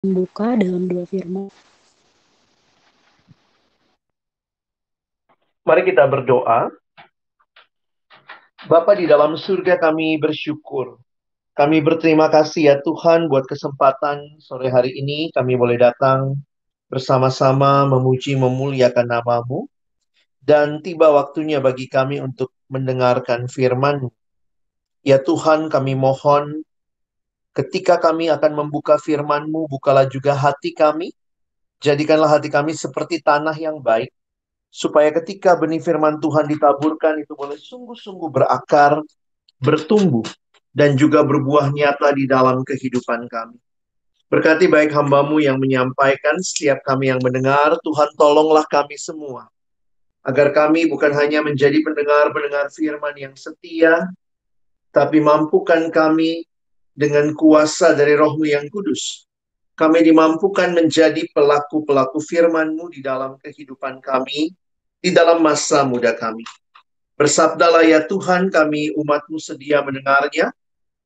membuka dalam dua firman. Mari kita berdoa. Bapa di dalam surga, kami bersyukur. Kami berterima kasih ya Tuhan buat kesempatan sore hari ini kami boleh datang bersama-sama memuji memuliakan nama-Mu. Dan tiba waktunya bagi kami untuk mendengarkan firman-Mu. Ya Tuhan, kami mohon ketika kami akan membuka firman-Mu, bukalah juga hati kami. Jadikanlah hati kami seperti tanah yang baik. Supaya ketika benih firman Tuhan ditaburkan itu boleh sungguh-sungguh berakar, bertumbuh, dan juga berbuah nyata di dalam kehidupan kami. Berkati baik hamba-Mu yang menyampaikan, setiap kami yang mendengar, Tuhan tolonglah kami semua. Agar kami bukan hanya menjadi pendengar-pendengar firman yang setia, tapi mampukan kami dengan kuasa dari Roh-Mu yang kudus. Kami dimampukan menjadi pelaku-pelaku firman-Mu di dalam kehidupan kami, di dalam masa muda kami. Bersabdalah ya Tuhan, kami umat-Mu sedia mendengarnya.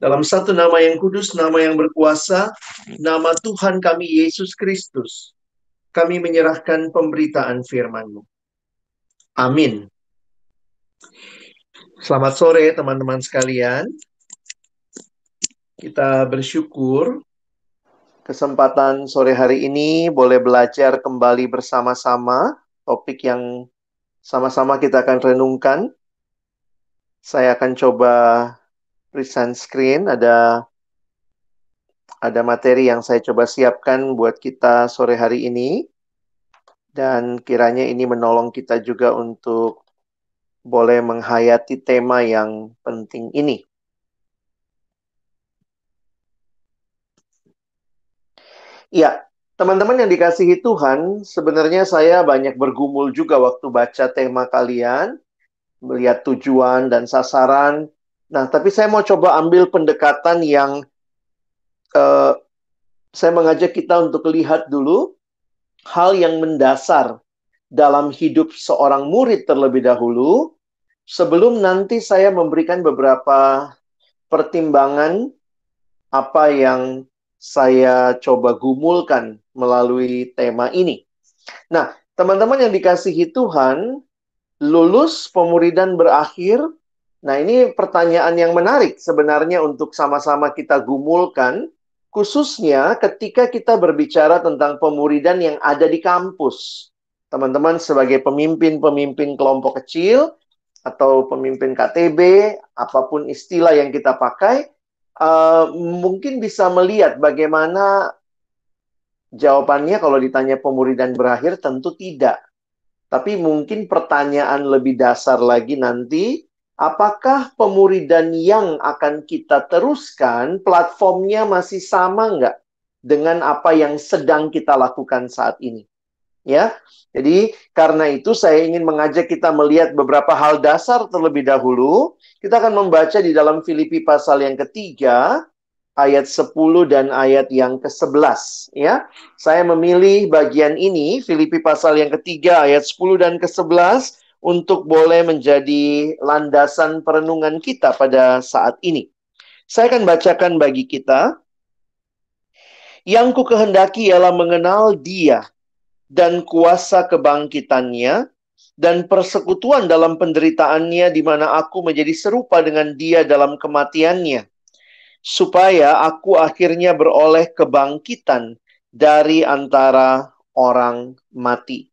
Dalam satu nama yang kudus, nama yang berkuasa, nama Tuhan kami Yesus Kristus, kami menyerahkan pemberitaan firman-Mu. Amin. Selamat sore teman-teman sekalian. Kita bersyukur kesempatan sore hari ini boleh belajar kembali bersama-sama topik yang sama-sama kita akan renungkan. Saya akan coba present screen, ada materi yang saya coba siapkan buat kita sore hari ini. Dan kiranya ini menolong kita juga untuk boleh menghayati tema yang penting ini. Ya, teman-teman yang dikasihi Tuhan, sebenarnya saya banyak bergumul juga waktu baca tema kalian, melihat tujuan dan sasaran. Nah, tapi saya mau coba ambil pendekatan yang saya mengajak kita untuk lihat dulu hal yang mendasar dalam hidup seorang murid terlebih dahulu, sebelum nanti saya memberikan beberapa pertimbangan apa yang saya coba gumulkan melalui tema ini. Nah, teman-teman yang dikasihi Tuhan, lulus pemuridan berakhir. Nah, ini pertanyaan yang menarik sebenarnya untuk sama-sama kita gumulkan, khususnya ketika kita berbicara tentang pemuridan yang ada di kampus. Teman-teman sebagai pemimpin-pemimpin kelompok kecil atau pemimpin KTB, apapun istilah yang kita pakai, mungkin bisa melihat bagaimana jawabannya kalau ditanya pemuridan berakhir tentu tidak. Tapi mungkin pertanyaan lebih dasar lagi nanti, apakah pemuridan yang akan kita teruskan, platformnya masih sama nggak dengan apa yang sedang kita lakukan saat ini? Ya, jadi karena itu saya ingin mengajak kita melihat beberapa hal dasar terlebih dahulu. Kita akan membaca di dalam Filipi pasal yang ketiga, ayat 10 dan ayat yang ke-11. Ya, saya memilih bagian ini, Filipi pasal yang ketiga, ayat 10 dan ke-11, untuk boleh menjadi landasan perenungan kita pada saat ini. Saya akan bacakan bagi kita. Yang ku kehendaki ialah mengenal Dia dan kuasa kebangkitannya, dan persekutuan dalam penderitaannya, di mana aku menjadi serupa dengan Dia dalam kematiannya, supaya aku akhirnya beroleh kebangkitan dari antara orang mati.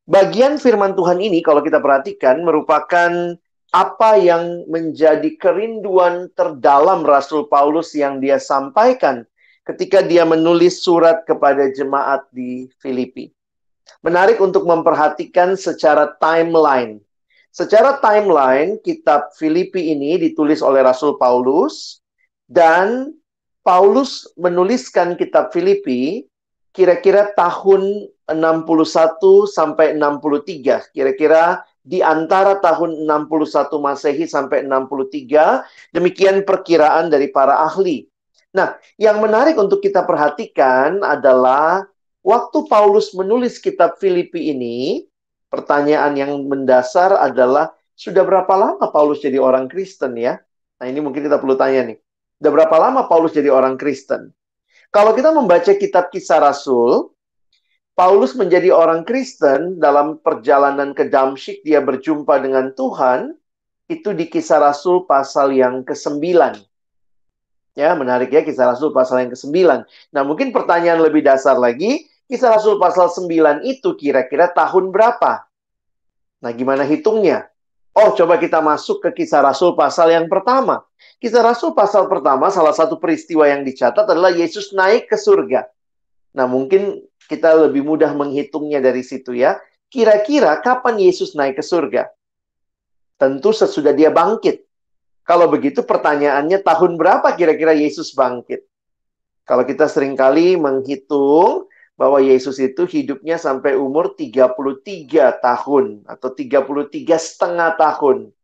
Bagian firman Tuhan ini kalau kita perhatikan merupakan apa yang menjadi kerinduan terdalam Rasul Paulus yang dia sampaikan ketika dia menulis surat kepada jemaat di Filipi. Menarik untuk memperhatikan secara timeline. Secara timeline, kitab Filipi ini ditulis oleh Rasul Paulus, dan Paulus menuliskan kitab Filipi kira-kira tahun 61 sampai 63. Kira-kira di antara tahun 61 Masehi sampai 63. Demikian perkiraan dari para ahli. Nah, yang menarik untuk kita perhatikan adalah waktu Paulus menulis kitab Filipi ini, pertanyaan yang mendasar adalah, sudah berapa lama Paulus jadi orang Kristen ya? Nah, ini mungkin kita perlu tanya nih. Sudah berapa lama Paulus jadi orang Kristen? Kalau kita membaca kitab Kisah Rasul, Paulus menjadi orang Kristen dalam perjalanan ke Damsyik, dia berjumpa dengan Tuhan, itu di Kisah Rasul pasal yang ke-9. Ya, menarik ya, Kisah Rasul pasal yang ke-9. Nah, mungkin pertanyaan lebih dasar lagi, Kisah Rasul pasal 9 itu kira-kira tahun berapa? Nah, gimana hitungnya? Oh, coba kita masuk ke Kisah Rasul pasal yang pertama. Kisah Rasul pasal pertama, salah satu peristiwa yang dicatat adalah Yesus naik ke surga. Nah, mungkin kita lebih mudah menghitungnya dari situ ya. Kira-kira kapan Yesus naik ke surga? Tentu sesudah dia bangkit. Kalau begitu pertanyaannya, tahun berapa kira-kira Yesus bangkit? Kalau kita seringkali menghitung bahwa Yesus itu hidupnya sampai umur 33 tahun atau 33 setengah tahun.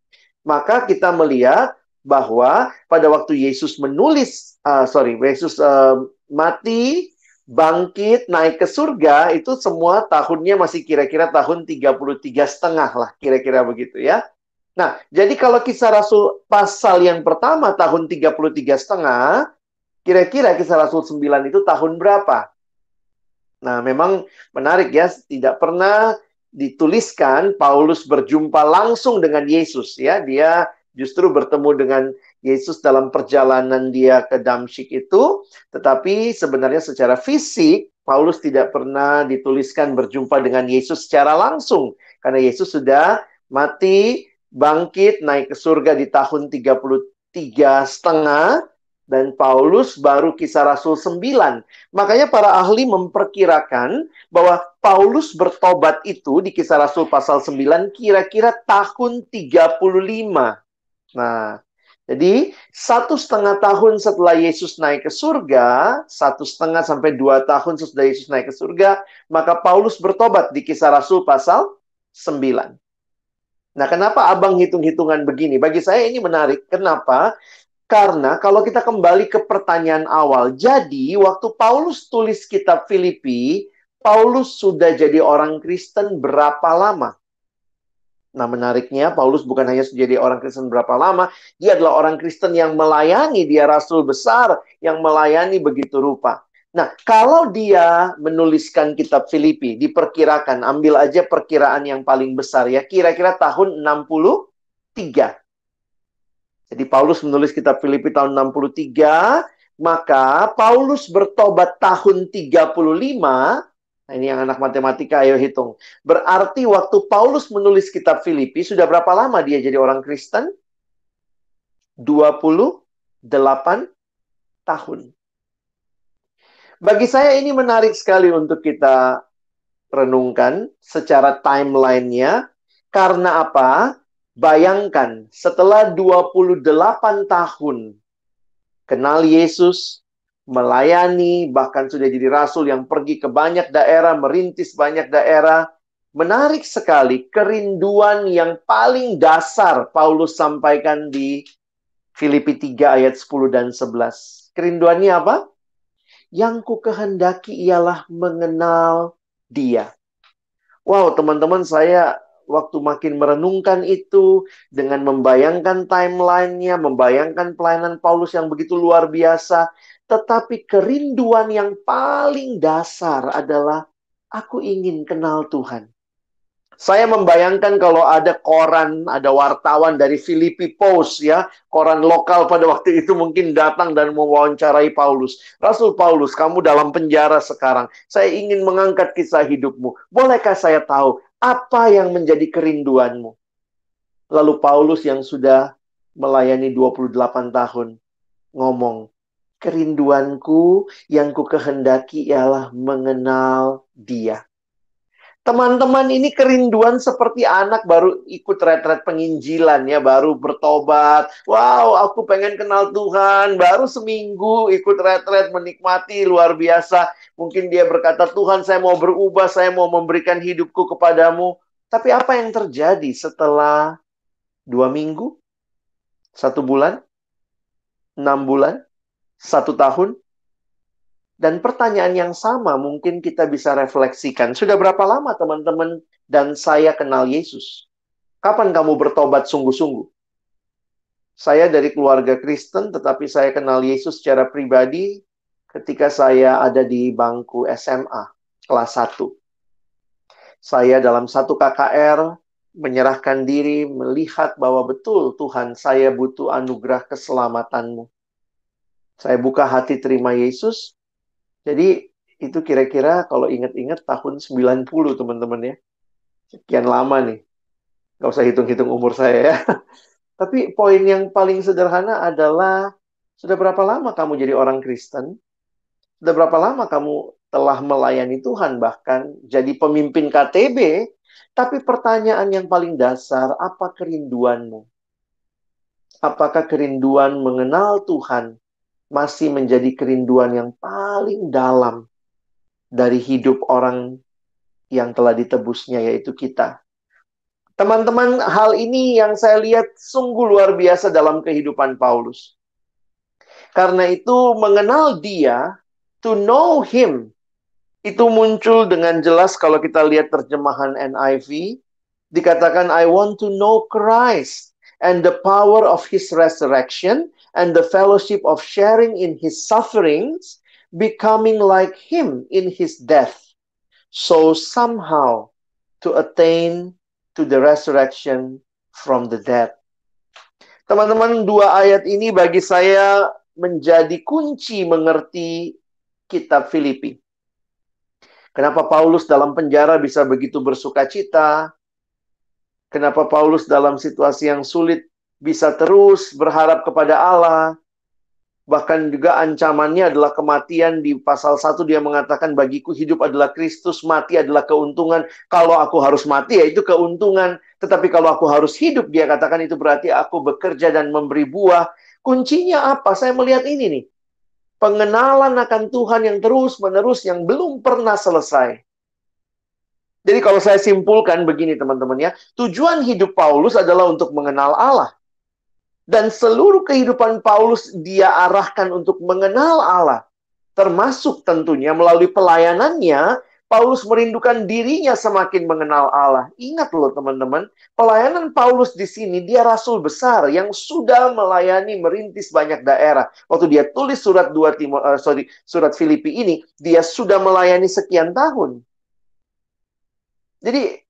Maka kita melihat bahwa pada waktu Yesus Yesus mati, bangkit, naik ke surga, itu semua tahunnya masih kira-kira tahun 33 setengah lah, kira-kira begitu ya. Nah, jadi kalau Kisah Rasul pasal yang pertama tahun 33 setengah, kira-kira Kisah Rasul 9 itu tahun berapa? Nah, memang menarik ya, tidak pernah dituliskan Paulus berjumpa langsung dengan Yesus ya. Dia justru bertemu dengan Yesus dalam perjalanan dia ke Damsyik itu, tetapi sebenarnya secara fisik Paulus tidak pernah dituliskan berjumpa dengan Yesus secara langsung karena Yesus sudah mati, bangkit, naik ke surga di tahun 33 setengah, dan Paulus baru Kisah Rasul 9. Makanya para ahli memperkirakan bahwa Paulus bertobat itu di Kisah Rasul pasal 9 kira-kira tahun 35. Nah, jadi 1,5 tahun setelah Yesus naik ke surga, 1,5 sampai 2 tahun sesudah Yesus naik ke surga, maka Paulus bertobat di Kisah Rasul pasal 9. Nah, kenapa abang hitung-hitungan begini? Bagi saya ini menarik. Kenapa? Karena kalau kita kembali ke pertanyaan awal, jadi waktu Paulus tulis kitab Filipi, Paulus sudah jadi orang Kristen berapa lama? Nah, menariknya Paulus bukan hanya jadi orang Kristen berapa lama, dia adalah orang Kristen yang melayani, dia rasul besar yang melayani begitu rupa. Nah, kalau dia menuliskan kitab Filipi, diperkirakan, ambil aja perkiraan yang paling besar ya, kira-kira tahun 63. Jadi Paulus menulis kitab Filipi tahun 63, maka Paulus bertobat tahun 35. Nah, ini yang anak matematika, ayo hitung. Berarti waktu Paulus menulis kitab Filipi, sudah berapa lama dia jadi orang Kristen? 28 tahun. Bagi saya ini menarik sekali untuk kita renungkan secara timeline-nya. Karena apa? Bayangkan, setelah 28 tahun kenal Yesus, melayani, bahkan sudah jadi rasul yang pergi ke banyak daerah, merintis banyak daerah. Menarik sekali kerinduan yang paling dasar Paulus sampaikan di Filipi 3 ayat 10 dan 11. Kerinduannya apa? Yang ku kehendaki ialah mengenal Dia. Wow, teman-teman, saya waktu makin merenungkan itu, dengan membayangkan timeline-nya, membayangkan pelayanan Paulus yang begitu luar biasa, tetapi kerinduan yang paling dasar adalah, aku ingin kenal Tuhan. Saya membayangkan kalau ada koran, ada wartawan dari Filipi Post ya, koran lokal pada waktu itu mungkin datang dan mewawancarai Paulus. Rasul Paulus, kamu dalam penjara sekarang. Saya ingin mengangkat kisah hidupmu. Bolehkah saya tahu apa yang menjadi kerinduanmu? Lalu Paulus yang sudah melayani 28 tahun ngomong, kerinduanku yang ku kehendaki ialah mengenal Dia. Teman-teman, ini kerinduan seperti anak baru ikut retret penginjilan ya, baru bertobat. Wow, aku pengen kenal Tuhan. Baru seminggu ikut retret, menikmati, luar biasa. Mungkin dia berkata, Tuhan saya mau berubah, saya mau memberikan hidupku kepadamu. Tapi apa yang terjadi setelah 2 minggu, 1 bulan, 6 bulan, 1 tahun? Dan pertanyaan yang sama mungkin kita bisa refleksikan. Sudah berapa lama teman-teman dan saya kenal Yesus? Kapan kamu bertobat sungguh-sungguh? Saya dari keluarga Kristen, tetapi saya kenal Yesus secara pribadi ketika saya ada di bangku SMA kelas 1. Saya dalam satu KKR menyerahkan diri, melihat bahwa betul Tuhan, saya butuh anugerah keselamatan-Mu. Saya buka hati terima Yesus. Jadi itu kira-kira kalau ingat-ingat tahun 90 teman-teman ya. Sekian lama nih. Gak usah hitung-hitung umur saya ya. Tapi poin yang paling sederhana adalah, sudah berapa lama kamu jadi orang Kristen? Sudah berapa lama kamu telah melayani Tuhan, bahkan jadi pemimpin KTB? Tapi pertanyaan yang paling dasar, apa kerinduanmu? Apakah kerinduan mengenal Tuhan masih menjadi kerinduan yang paling dalam dari hidup orang yang telah ditebusnya, yaitu kita? Teman-teman, hal ini yang saya lihat sungguh luar biasa dalam kehidupan Paulus. Karena itu, mengenal Dia, to know Him, itu muncul dengan jelas kalau kita lihat terjemahan NIV. Dikatakan, I want to know Christ and the power of His resurrection and the fellowship of sharing in His sufferings, becoming like Him in His death, so somehow to attain to the resurrection from the dead. Teman-teman, dua ayat ini bagi saya menjadi kunci mengerti kitab Filipi. Kenapa Paulus dalam penjara bisa begitu bersuka cita? Kenapa Paulus dalam situasi yang sulit bisa terus berharap kepada Allah? Bahkan juga ancamannya adalah kematian. Di pasal 1 dia mengatakan, bagiku hidup adalah Kristus, mati adalah keuntungan. Kalau aku harus mati, ya itu keuntungan. Tetapi kalau aku harus hidup, dia katakan itu berarti aku bekerja dan memberi buah. Kuncinya apa? Saya melihat ini nih. Pengenalan akan Tuhan yang terus-menerus, yang belum pernah selesai. Jadi kalau saya simpulkan begini teman-teman ya, tujuan hidup Paulus adalah untuk mengenal Allah. Dan seluruh kehidupan Paulus dia arahkan untuk mengenal Allah. Termasuk tentunya melalui pelayanannya, Paulus merindukan dirinya semakin mengenal Allah. Ingat loh teman-teman, pelayanan Paulus di sini, dia rasul besar yang sudah melayani merintis banyak daerah. Waktu dia tulis surat Filipi ini, dia sudah melayani sekian tahun. Jadi,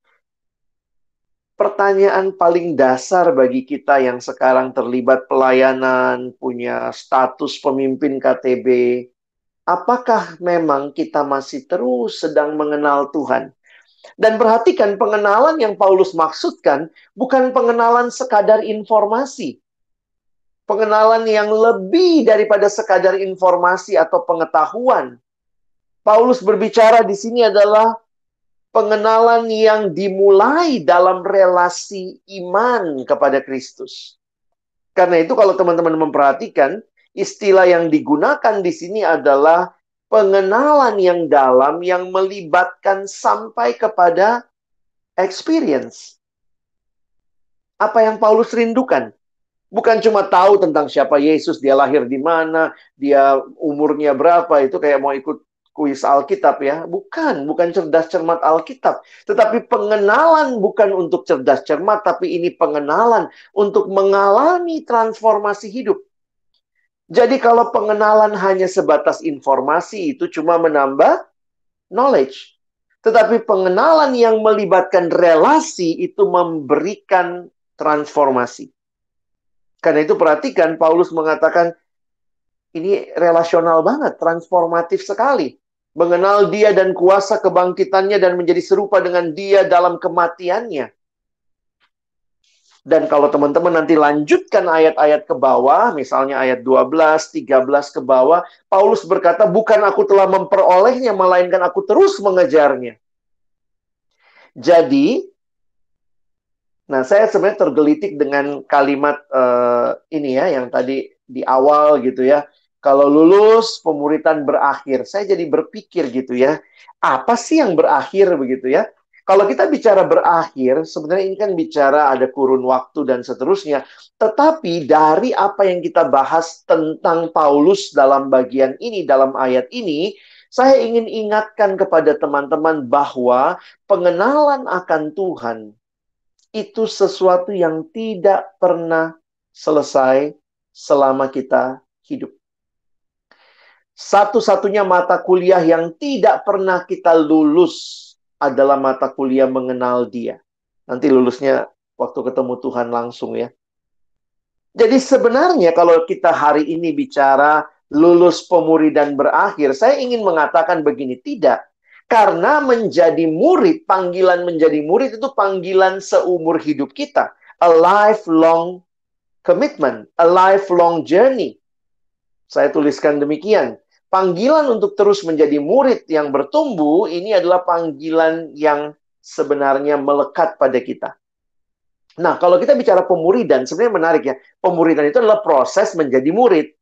pertanyaan paling dasar bagi kita yang sekarang terlibat pelayanan, punya status pemimpin KTB, apakah memang kita masih terus sedang mengenal Tuhan? Dan perhatikan, pengenalan yang Paulus maksudkan bukan pengenalan sekadar informasi. Pengenalan yang lebih daripada sekadar informasi atau pengetahuan. Paulus berbicara di sini adalah pengenalan yang dimulai dalam relasi iman kepada Kristus. Karena itu kalau teman-teman memperhatikan, istilah yang digunakan di sini adalah pengenalan yang dalam yang melibatkan sampai kepada experience. Apa yang Paulus rindukan? Bukan cuma tahu tentang siapa Yesus, dia lahir di mana, dia umurnya berapa, itu kayak mau ikut kuis Alkitab ya. Bukan cerdas cermat Alkitab. Tetapi pengenalan bukan untuk cerdas cermat, tapi ini pengenalan untuk mengalami transformasi hidup. Jadi kalau pengenalan hanya sebatas informasi, itu cuma menambah knowledge. Tetapi pengenalan yang melibatkan relasi itu memberikan transformasi. Karena itu perhatikan, Paulus mengatakan, ini relasional banget, transformatif sekali. Mengenal Dia dan kuasa kebangkitannya dan menjadi serupa dengan Dia dalam kematiannya. Dan kalau teman-teman nanti lanjutkan ayat-ayat ke bawah, misalnya ayat 12, 13 ke bawah, Paulus berkata, bukan aku telah memperolehnya, melainkan aku terus mengejarnya. Jadi, nah saya sebenarnya tergelitik dengan kalimat ini ya, yang tadi di awal gitu ya. Kalau lulus, pemuritan berakhir. Saya jadi berpikir gitu ya, apa sih yang berakhir begitu ya? Kalau kita bicara berakhir, sebenarnya ini kan bicara ada kurun waktu dan seterusnya. Tetapi dari apa yang kita bahas tentang Paulus dalam bagian ini, dalam ayat ini, saya ingin ingatkan kepada teman-teman bahwa pengenalan akan Tuhan itu sesuatu yang tidak pernah selesai selama kita hidup. Satu-satunya mata kuliah yang tidak pernah kita lulus adalah mata kuliah mengenal Dia. Nanti lulusnya waktu ketemu Tuhan langsung ya. Jadi sebenarnya kalau kita hari ini bicara lulus pemuridan berakhir, saya ingin mengatakan begini, tidak. Karena menjadi murid, panggilan menjadi murid itu panggilan seumur hidup kita. A lifelong commitment, a lifelong journey. Saya tuliskan demikian. Panggilan untuk terus menjadi murid yang bertumbuh, ini adalah panggilan yang sebenarnya melekat pada kita. Nah, kalau kita bicara pemuridan, sebenarnya menarik ya. Pemuridan itu adalah proses menjadi murid.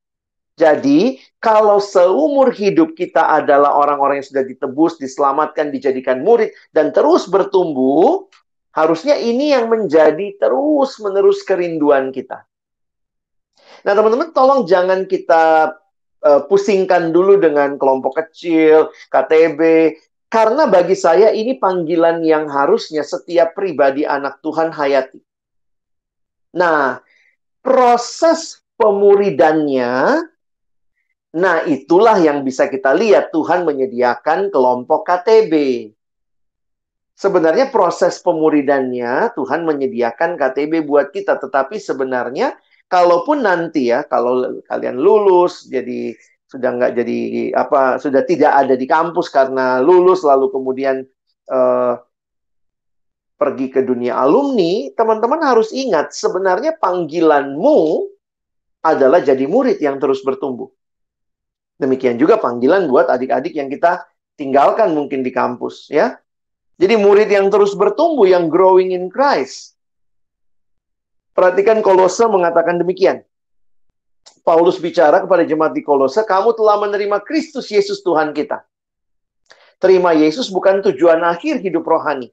Jadi, kalau seumur hidup kita adalah orang-orang yang sudah ditebus, diselamatkan, dijadikan murid, dan terus bertumbuh, harusnya ini yang menjadi terus-menerus kerinduan kita. Nah, teman-teman, tolong jangan kita pusingkan dulu dengan kelompok kecil, KTB, karena bagi saya ini panggilan yang harusnya setiap pribadi anak Tuhan hayati. Nah, proses pemuridannya, nah itulah yang bisa kita lihat Tuhan menyediakan kelompok KTB. Sebenarnya proses pemuridannya Tuhan menyediakan KTB buat kita, tetapi sebenarnya kalaupun nanti ya, kalau kalian lulus, jadi sudah nggak jadi apa, sudah tidak ada di kampus karena lulus, lalu kemudian pergi ke dunia alumni, teman-teman harus ingat, sebenarnya panggilanmu adalah jadi murid yang terus bertumbuh. Demikian juga panggilan buat adik-adik yang kita tinggalkan mungkin di kampus, ya. Jadi murid yang terus bertumbuh, yang growing in Christ. Perhatikan Kolose mengatakan demikian. Paulus bicara kepada jemaat di Kolose, kamu telah menerima Kristus Yesus Tuhan kita. Terima Yesus bukan tujuan akhir hidup rohani.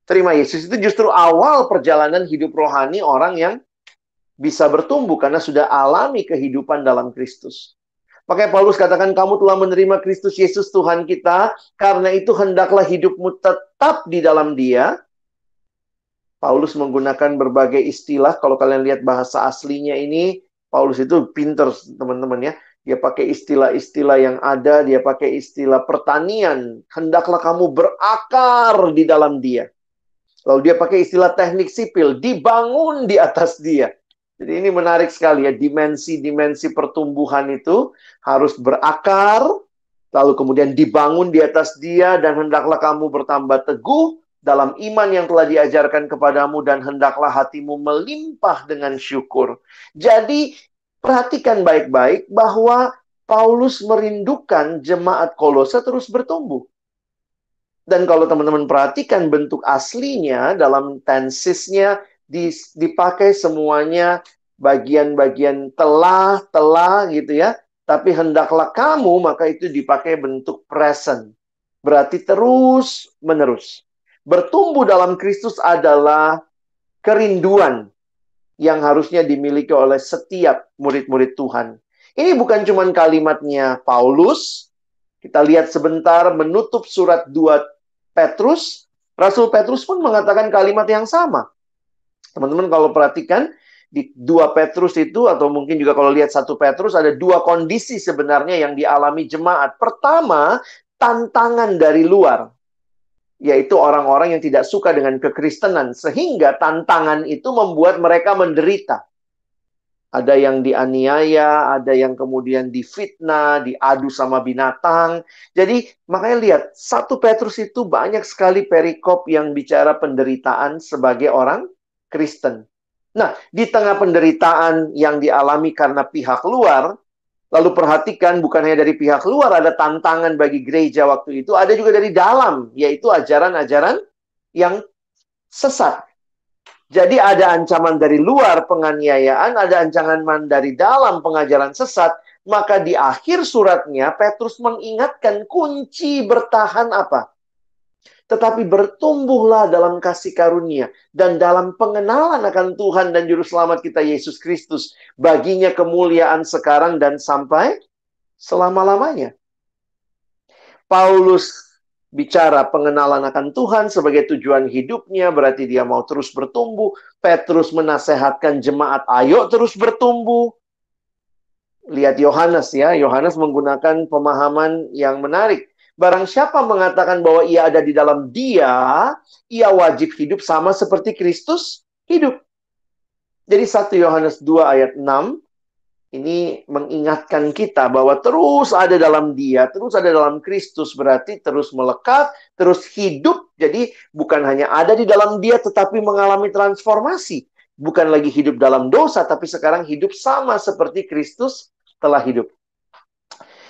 Terima Yesus itu justru awal perjalanan hidup rohani orang yang bisa bertumbuh karena sudah alami kehidupan dalam Kristus. Makanya Paulus katakan, kamu telah menerima Kristus Yesus Tuhan kita, karena itu hendaklah hidupmu tetap di dalam Dia. Paulus menggunakan berbagai istilah. Kalau kalian lihat bahasa aslinya ini, Paulus itu pinter, teman-teman ya. Dia pakai istilah-istilah yang ada, dia pakai istilah pertanian. Hendaklah kamu berakar di dalam Dia. Lalu dia pakai istilah teknik sipil, dibangun di atas Dia. Jadi ini menarik sekali ya, dimensi-dimensi pertumbuhan itu harus berakar, lalu kemudian dibangun di atas Dia, dan hendaklah kamu bertambah teguh dalam iman yang telah diajarkan kepadamu, dan hendaklah hatimu melimpah dengan syukur. Jadi, perhatikan baik-baik bahwa Paulus merindukan jemaat Kolose terus bertumbuh. Dan kalau teman-teman perhatikan bentuk aslinya dalam tensisnya, dipakai semuanya bagian-bagian telah gitu ya. Tapi hendaklah kamu, maka itu dipakai bentuk present. Berarti terus menerus. Bertumbuh dalam Kristus adalah kerinduan yang harusnya dimiliki oleh setiap murid-murid Tuhan. Ini bukan cuma kalimatnya Paulus. Kita lihat sebentar menutup surat 2 Petrus. Rasul Petrus pun mengatakan kalimat yang sama. Teman-teman kalau perhatikan di 2 Petrus itu, atau mungkin juga kalau lihat 1 Petrus, ada 2 kondisi sebenarnya yang dialami jemaat. Pertama, tantangan dari luar. Yaitu orang-orang yang tidak suka dengan kekristenan. Sehingga tantangan itu membuat mereka menderita. Ada yang dianiaya, ada yang kemudian difitnah, diadu sama binatang. Jadi makanya lihat, 1 Petrus itu banyak sekali perikop yang bicara penderitaan sebagai orang Kristen. Nah, di tengah penderitaan yang dialami karena pihak luar, lalu perhatikan bukan hanya dari pihak luar ada tantangan bagi gereja waktu itu, ada juga dari dalam, yaitu ajaran-ajaran yang sesat. Jadi ada ancaman dari luar penganiayaan, ada ancaman dari dalam pengajaran sesat. Maka di akhir suratnya, Petrus mengingatkan kunci bertahan apa? Tetapi bertumbuhlah dalam kasih karunia dan dalam pengenalan akan Tuhan dan Juru Selamat kita Yesus Kristus. Baginya kemuliaan sekarang dan sampai selama-lamanya. Paulus bicara pengenalan akan Tuhan sebagai tujuan hidupnya, berarti dia mau terus bertumbuh. Petrus menasehatkan jemaat, ayo terus bertumbuh. Lihat Yohanes ya, Yohanes menggunakan pemahaman yang menarik. Barang siapa mengatakan bahwa ia ada di dalam Dia, ia wajib hidup sama seperti Kristus hidup. Jadi 1 Yohanes 2 ayat 6 ini mengingatkan kita bahwa terus ada dalam Dia, terus ada dalam Kristus, berarti terus melekat, terus hidup. Jadi bukan hanya ada di dalam Dia, tetapi mengalami transformasi. Bukan lagi hidup dalam dosa, tapi sekarang hidup sama seperti Kristus telah hidup.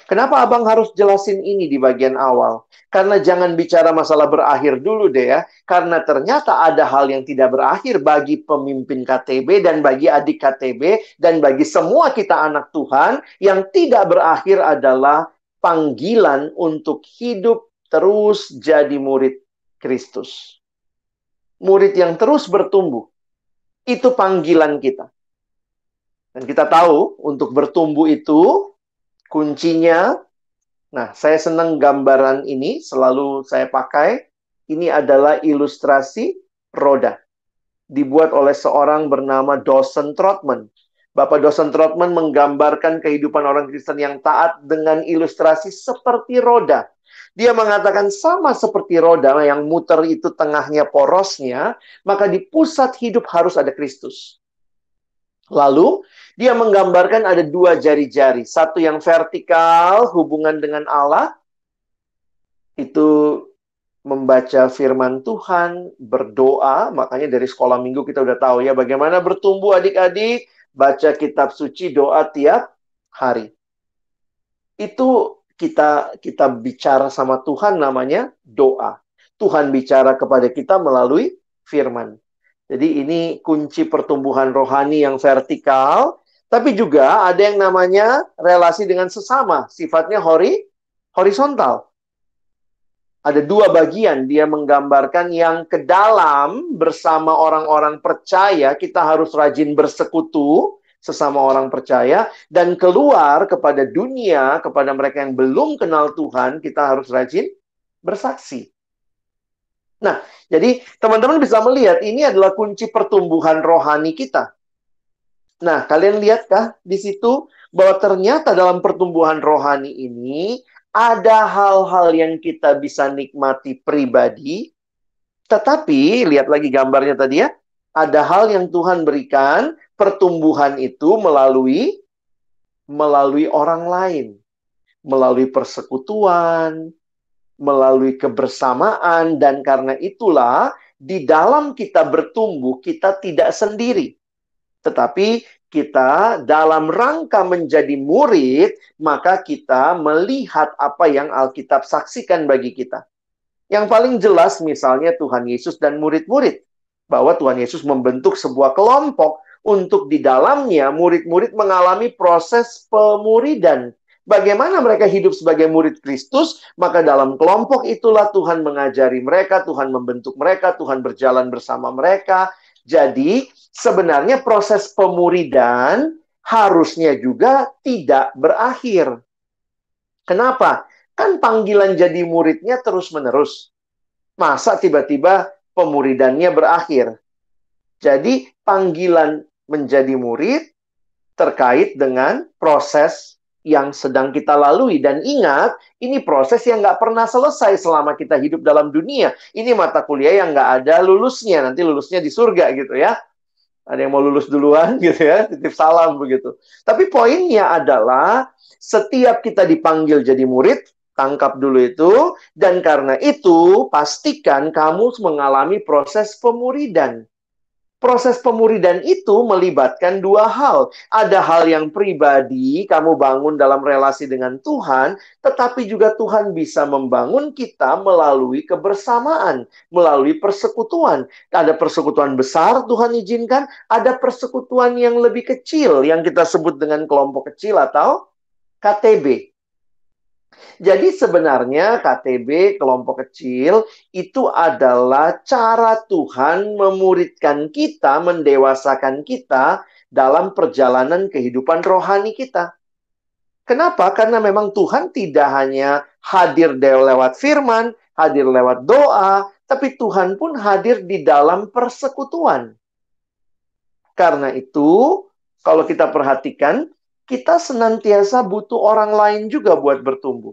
Kenapa abang harus jelasin ini di bagian awal? Karena jangan bicara masalah berakhir dulu deh ya. Karena ternyata ada hal yang tidak berakhir bagi pemimpin KTB dan bagi adik KTB dan bagi semua kita anak Tuhan. Yang tidak berakhir adalah panggilan untuk hidup terus jadi murid Kristus. Murid yang terus bertumbuh. Itu panggilan kita. Dan kita tahu untuk bertumbuh itu kuncinya. Nah, saya senang gambaran ini, selalu saya pakai. Ini adalah ilustrasi roda. Dibuat oleh seorang bernama Dawson Trotman. Bapak Dawson Trotman menggambarkan kehidupan orang Kristen yang taat dengan ilustrasi seperti roda. Dia mengatakan sama seperti roda yang muter itu tengahnya porosnya, maka di pusat hidup harus ada Kristus. Lalu, dia menggambarkan ada dua jari-jari. Satu yang vertikal, hubungan dengan Allah. Itu membaca firman Tuhan, berdoa. Makanya dari sekolah minggu kita udah tahu ya, bagaimana bertumbuh adik-adik. Baca kitab suci, doa tiap hari. Itu kita bicara sama Tuhan namanya doa. Tuhan bicara kepada kita melalui firman. Jadi ini kunci pertumbuhan rohani yang vertikal, tapi juga ada yang namanya relasi dengan sesama, sifatnya horizontal. Ada dua bagian, dia menggambarkan yang ke dalam bersama orang-orang percaya, kita harus rajin bersekutu sesama orang percaya, dan keluar kepada dunia, kepada mereka yang belum kenal Tuhan, kita harus rajin bersaksi. Nah, jadi teman-teman bisa melihat ini adalah kunci pertumbuhan rohani kita. Nah, kalian lihatkah di situ bahwa ternyata dalam pertumbuhan rohani ini ada hal-hal yang kita bisa nikmati pribadi, tetapi lihat lagi gambarnya tadi ya, ada hal yang Tuhan berikan pertumbuhan itu melalui orang lain, melalui persekutuan, melalui kebersamaan, dan karena itulah di dalam kita bertumbuh, kita tidak sendiri. Tetapi kita dalam rangka menjadi murid, maka kita melihat apa yang Alkitab saksikan bagi kita. Yang paling jelas misalnya Tuhan Yesus dan murid-murid. Bahwa Tuhan Yesus membentuk sebuah kelompok untuk di dalamnya murid-murid mengalami proses pemuridan. Bagaimana mereka hidup sebagai murid Kristus, maka dalam kelompok itulah Tuhan mengajari mereka, Tuhan membentuk mereka, Tuhan berjalan bersama mereka. Jadi, sebenarnya proses pemuridan harusnya juga tidak berakhir. Kenapa? Kan panggilan jadi muridnya terus-menerus. Masa tiba-tiba pemuridannya berakhir? Jadi, panggilan menjadi murid terkait dengan proses yang sedang kita lalui. Dan ingat, ini proses yang nggak pernah selesai selama kita hidup dalam dunia. Ini mata kuliah yang nggak ada lulusnya. Nanti lulusnya di surga gitu ya. Ada yang mau lulus duluan gitu ya. Titip salam begitu. Tapi poinnya adalah setiap kita dipanggil jadi murid, tangkap dulu itu. Dan karena itu, pastikan kamu mengalami proses pemuridan. Proses pemuridan itu melibatkan dua hal. Ada hal yang pribadi, kamu bangun dalam relasi dengan Tuhan, tetapi juga Tuhan bisa membangun kita melalui kebersamaan, melalui persekutuan. Ada persekutuan besar Tuhan izinkan, ada persekutuan yang lebih kecil, yang kita sebut dengan kelompok kecil atau KTB. Jadi sebenarnya KTB, kelompok kecil, itu adalah cara Tuhan memuridkan kita, mendewasakan kita dalam perjalanan kehidupan rohani kita. Kenapa? Karena memang Tuhan tidak hanya hadir lewat firman, hadir lewat doa, tapi Tuhan pun hadir di dalam persekutuan. Karena itu, kalau kita perhatikan, kita senantiasa butuh orang lain juga buat bertumbuh.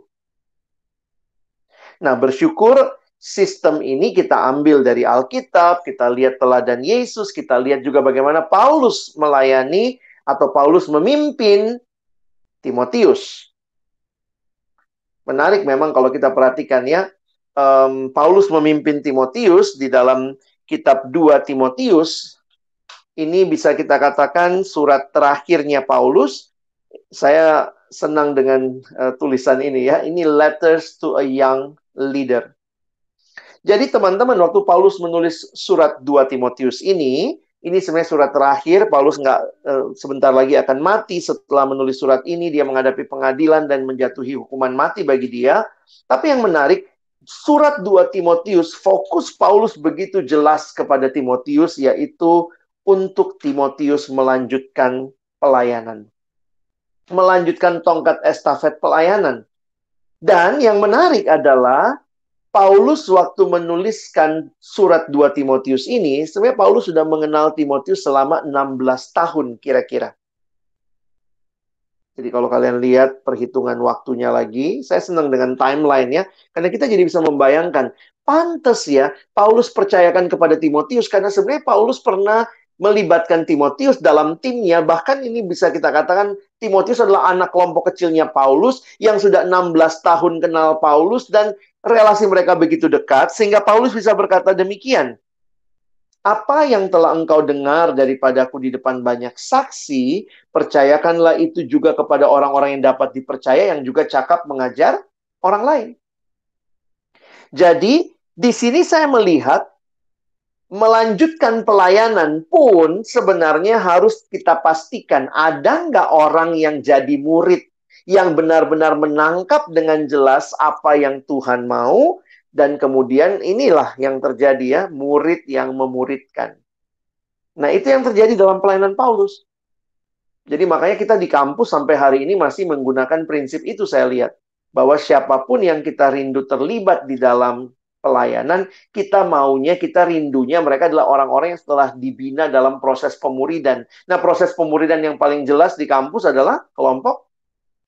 Nah, bersyukur sistem ini kita ambil dari Alkitab, kita lihat teladan Yesus, kita lihat juga bagaimana Paulus melayani atau Paulus memimpin Timotius. Menarik memang kalau kita perhatikan ya, Paulus memimpin Timotius di dalam kitab 2 Timotius. Ini bisa kita katakan surat terakhirnya Paulus. Saya senang dengan tulisan ini ya. Ini letters to a young leader. Jadi teman-teman, waktu Paulus menulis surat 2 Timotius ini sebenarnya surat terakhir. Paulus nggak sebentar lagi akan mati. Setelah menulis surat ini, dia menghadapi pengadilan dan menjatuhi hukuman mati bagi dia. Tapi yang menarik, surat 2 Timotius, fokus Paulus begitu jelas kepada Timotius, yaitu untuk Timotius melanjutkan pelayanan. Melanjutkan tongkat estafet pelayanan. Dan yang menarik adalah Paulus waktu menuliskan surat 2 Timotius ini, sebenarnya Paulus sudah mengenal Timotius selama 16 tahun kira-kira. Jadi kalau kalian lihat perhitungan waktunya lagi, saya senang dengan timeline-nya, karena kita jadi bisa membayangkan, pantas ya, Paulus percayakan kepada Timotius, karena sebenarnya Paulus pernah melibatkan Timotius dalam timnya, bahkan ini bisa kita katakan, Timotius adalah anak kelompok kecilnya Paulus, yang sudah 16 tahun kenal Paulus, dan relasi mereka begitu dekat, sehingga Paulus bisa berkata demikian. Apa yang telah engkau dengar daripadaku di depan banyak saksi, percayakanlah itu juga kepada orang-orang yang dapat dipercaya, yang juga cakap mengajar orang lain. Jadi, di sini saya melihat, melanjutkan pelayanan pun sebenarnya harus kita pastikan, ada nggak orang yang jadi murid, yang benar-benar menangkap dengan jelas apa yang Tuhan mau, dan kemudian inilah yang terjadi ya, murid yang memuridkan. Nah, itu yang terjadi dalam pelayanan Paulus. Jadi makanya kita di kampus sampai hari ini masih menggunakan prinsip itu, saya lihat. Bahwa siapapun yang kita rindu terlibat di dalam pelayanan, kita maunya, kita rindunya mereka adalah orang-orang yang setelah dibina dalam proses pemuridan. Nah, proses pemuridan yang paling jelas di kampus adalah kelompok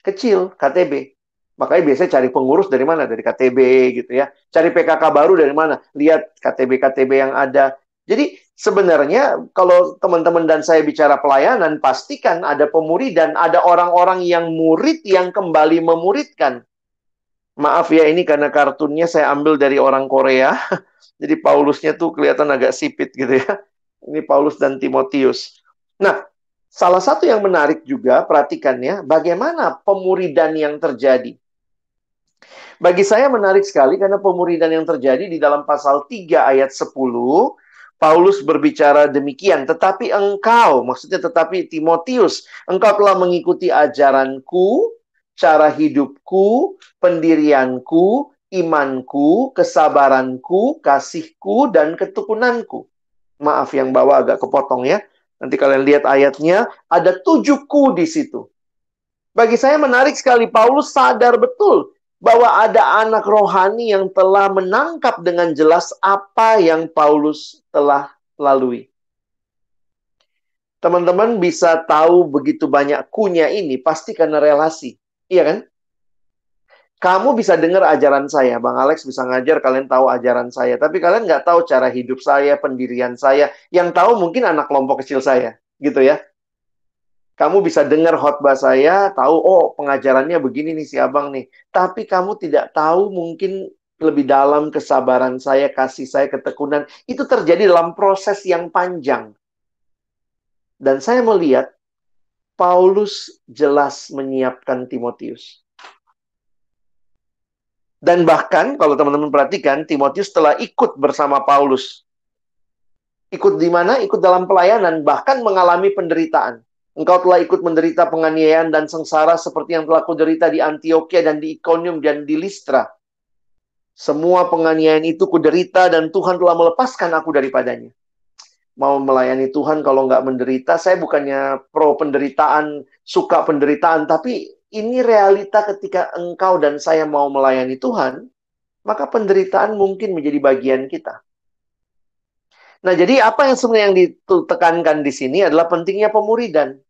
kecil, KTB. Makanya biasanya cari pengurus dari mana? Dari KTB gitu ya. Cari PKK baru dari mana? Lihat KTB-KTB yang ada. Jadi sebenarnya kalau teman-teman dan saya bicara pelayanan, pastikan ada pemuridan, ada orang-orang yang murid yang kembali memuridkan. Maaf ya, ini karena kartunnya saya ambil dari orang Korea. Jadi Paulusnya tuh kelihatan agak sipit gitu ya. Ini Paulus dan Timotius. Nah, salah satu yang menarik juga, perhatikan ya, bagaimana pemuridan yang terjadi. Bagi saya menarik sekali karena pemuridan yang terjadi di dalam pasal 3 ayat 10, Paulus berbicara demikian, tetapi engkau, maksudnya tetapi Timotius, engkau telah mengikuti ajaranku, cara hidupku, pendirianku, imanku, kesabaranku, kasihku, dan ketekunanku. Maaf yang bawah agak kepotong ya. Nanti kalian lihat ayatnya, ada 7 ku di situ. Bagi saya menarik sekali, Paulus sadar betul bahwa ada anak rohani yang telah menangkap dengan jelas apa yang Paulus telah lalui. Teman-teman bisa tahu begitu banyak kunya ini pasti karena relasi. Iya kan? Kamu bisa dengar ajaran saya. Bang Alex bisa ngajar, kalian tahu ajaran saya. Tapi kalian nggak tahu cara hidup saya, pendirian saya. Yang tahu mungkin anak kelompok kecil saya. Gitu ya. Kamu bisa dengar khotbah saya, tahu, oh pengajarannya begini nih si abang nih. Tapi kamu tidak tahu mungkin lebih dalam kesabaran saya, kasih saya, ketekunan. Itu terjadi dalam proses yang panjang. Dan saya melihat, Paulus jelas menyiapkan Timotius. Dan bahkan, kalau teman-teman perhatikan, Timotius telah ikut bersama Paulus. Ikut di mana? Ikut dalam pelayanan, bahkan mengalami penderitaan. Engkau telah ikut menderita penganiayaan dan sengsara seperti yang telah kuderita di Antioquia dan di Iconium dan di Listra. Semua penganiayaan itu kuderita dan Tuhan telah melepaskan aku daripadanya. Mau melayani Tuhan kalau nggak menderita, saya bukannya pro penderitaan, suka penderitaan, tapi ini realita ketika engkau dan saya mau melayani Tuhan, maka penderitaan mungkin menjadi bagian kita. Nah, jadi apa yang sebenarnya yang ditekankan di sini adalah pentingnya pemuridan.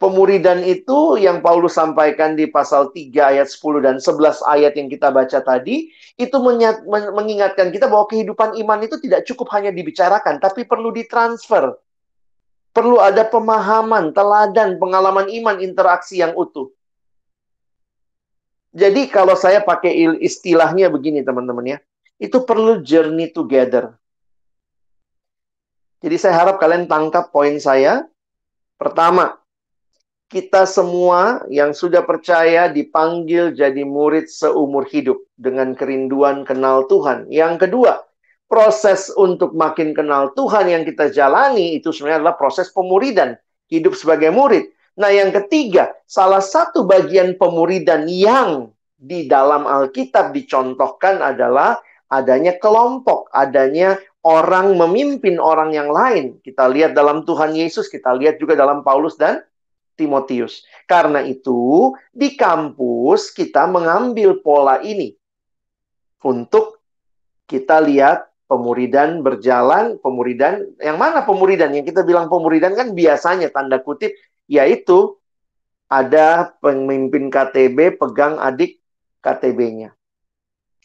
Pemuridan itu yang Paulus sampaikan di pasal 3 ayat 10 dan 11 ayat yang kita baca tadi, itu mengingatkan kita bahwa kehidupan iman itu tidak cukup hanya dibicarakan, tapi perlu ditransfer. Perlu ada pemahaman, teladan, pengalaman iman, interaksi yang utuh. Jadi kalau saya pakai istilahnya begini teman-teman ya, itu perlu journey together. Jadi saya harap kalian tangkap poin saya. Pertama, kita semua yang sudah percaya dipanggil jadi murid seumur hidup dengan kerinduan kenal Tuhan. Yang kedua, proses untuk makin kenal Tuhan yang kita jalani itu sebenarnya adalah proses pemuridan, hidup sebagai murid. Nah, yang ketiga, salah satu bagian pemuridan yang di dalam Alkitab dicontohkan adalah adanya kelompok, adanya orang memimpin orang yang lain. Kita lihat dalam Tuhan Yesus, kita lihat juga dalam Paulus dan Timotius. Karena itu, di kampus kita mengambil pola ini untuk kita lihat pemuridan berjalan, pemuridan yang mana pemuridan? Yang kita bilang pemuridan kan biasanya tanda kutip yaitu ada pemimpin KTB pegang adik KTB-nya.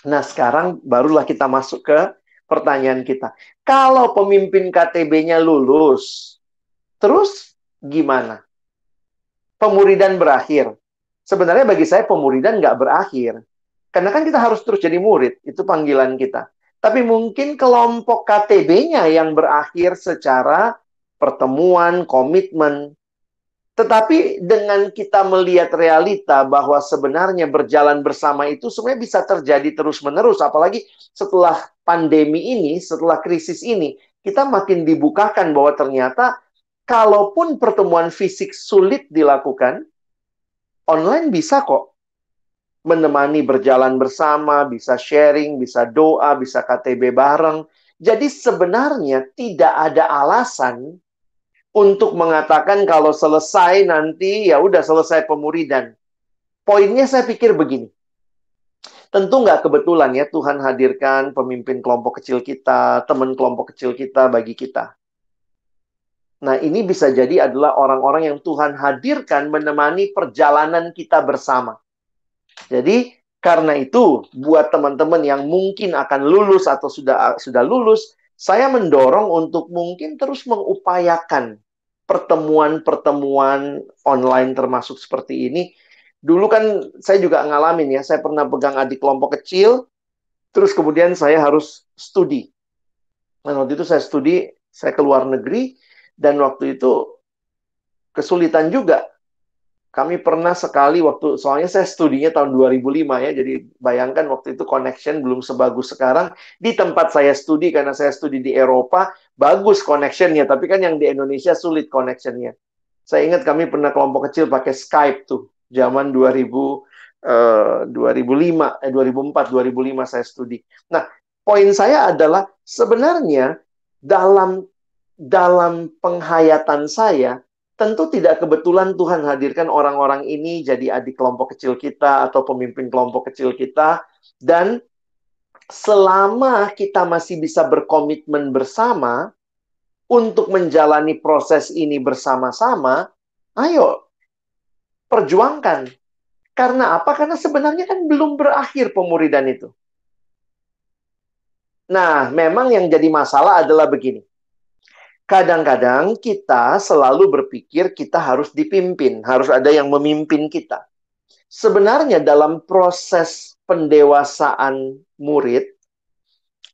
Nah, sekarang barulah kita masuk ke pertanyaan kita. Kalau pemimpin KTB-nya lulus, terus gimana? Pemuridan berakhir. Sebenarnya bagi saya pemuridan nggak berakhir. Karena kan kita harus terus jadi murid. Itu panggilan kita. Tapi mungkin kelompok KTB-nya yang berakhir secara pertemuan, komitmen. Tetapi dengan kita melihat realita bahwa sebenarnya berjalan bersama itu sebenarnya bisa terjadi terus-menerus. Apalagi setelah pandemi ini, setelah krisis ini, kita makin dibukakan bahwa ternyata kalaupun pertemuan fisik sulit dilakukan, online bisa kok menemani berjalan bersama, bisa sharing, bisa doa, bisa KTB bareng. Jadi sebenarnya tidak ada alasan untuk mengatakan kalau selesai nanti ya udah selesai pemuridan. Poinnya saya pikir begini. Tentu nggak kebetulan ya Tuhan hadirkan pemimpin kelompok kecil kita, teman kelompok kecil kita bagi kita. Nah, ini bisa jadi adalah orang-orang yang Tuhan hadirkan menemani perjalanan kita bersama. Jadi, karena itu, buat teman-teman yang mungkin akan lulus atau sudah lulus, saya mendorong untuk mungkin terus mengupayakan pertemuan-pertemuan online termasuk seperti ini. Dulu kan saya juga ngalamin ya, saya pernah pegang adik kelompok kecil, terus kemudian saya harus studi. Nah, waktu itu saya studi, saya ke luar negeri, dan waktu itu kesulitan juga. Kami pernah sekali waktu, soalnya saya studinya tahun 2005 ya, jadi bayangkan waktu itu connection belum sebagus sekarang. Di tempat saya studi, karena saya studi di Eropa, bagus connectionnya, tapi kan yang di Indonesia sulit connectionnya. Saya ingat kami pernah kelompok kecil pakai Skype tuh, zaman 2004, 2005 saya studi. Nah, poin saya adalah sebenarnya dalam penghayatan saya, tentu tidak kebetulan Tuhan hadirkan orang-orang ini jadi adik kelompok kecil kita atau pemimpin kelompok kecil kita. Dan selama kita masih bisa berkomitmen bersama untuk menjalani proses ini bersama-sama, ayo perjuangkan. Karena apa? Karena sebenarnya kan belum berakhir pemuridan itu. Nah, memang yang jadi masalah adalah begini. Kadang-kadang kita selalu berpikir kita harus dipimpin, harus ada yang memimpin kita. Sebenarnya dalam proses pendewasaan murid,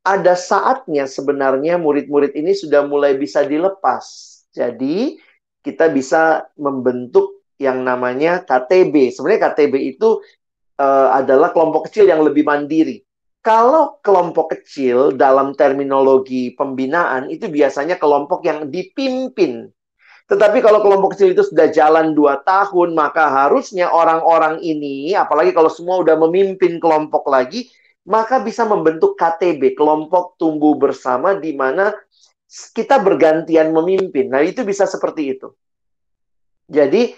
ada saatnya sebenarnya murid-murid ini sudah mulai bisa dilepas. Jadi, kita bisa membentuk yang namanya KTB. Sebenarnya KTB itu adalah kelompok kecil yang lebih mandiri. Kalau kelompok kecil dalam terminologi pembinaan itu biasanya kelompok yang dipimpin. Tetapi kalau kelompok kecil itu sudah jalan 2 tahun, maka harusnya orang-orang ini, apalagi kalau semua udah memimpin kelompok lagi, maka bisa membentuk KTB, kelompok tumbuh bersama, di mana kita bergantian memimpin. Nah, itu bisa seperti itu. Jadi,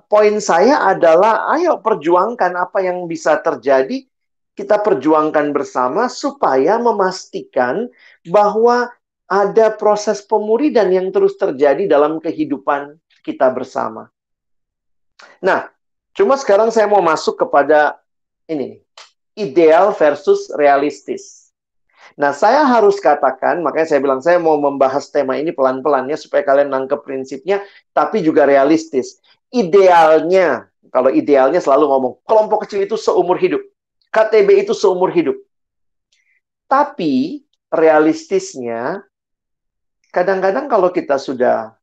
poin saya adalah, ayo perjuangkan apa yang bisa terjadi. Kita perjuangkan bersama supaya memastikan bahwa ada proses pemuridan yang terus terjadi dalam kehidupan kita bersama. Nah, cuma sekarang saya mau masuk kepada ini, ideal versus realistis. Nah, saya harus katakan, makanya saya bilang saya mau membahas tema ini pelan-pelan ya, supaya kalian nangkep prinsipnya, tapi juga realistis. Idealnya, kalau idealnya selalu ngomong, kelompok kecil itu seumur hidup. KTB itu seumur hidup. Tapi, realistisnya, kadang-kadang kalau kita sudah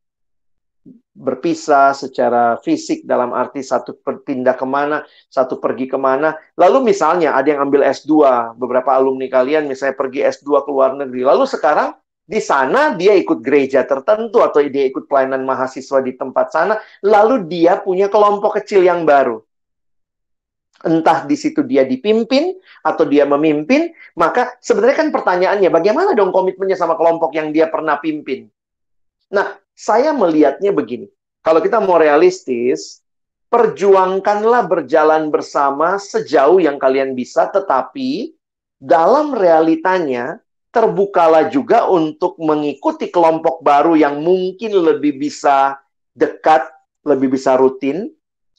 berpisah secara fisik dalam arti satu pindah kemana, satu pergi kemana. Lalu misalnya ada yang ambil S2, beberapa alumni kalian misalnya pergi S2 ke luar negeri. Lalu sekarang di sana dia ikut gereja tertentu atau dia ikut pelayanan mahasiswa di tempat sana. Lalu dia punya kelompok kecil yang baru. Entah di situ dia dipimpin atau dia memimpin, maka sebenarnya kan pertanyaannya, bagaimana dong komitmennya sama kelompok yang dia pernah pimpin? Nah, saya melihatnya begini. Kalau kita mau realistis, perjuangkanlah berjalan bersama sejauh yang kalian bisa, tetapi dalam realitanya, terbukalah juga untuk mengikuti kelompok baru yang mungkin lebih bisa dekat, lebih bisa rutin,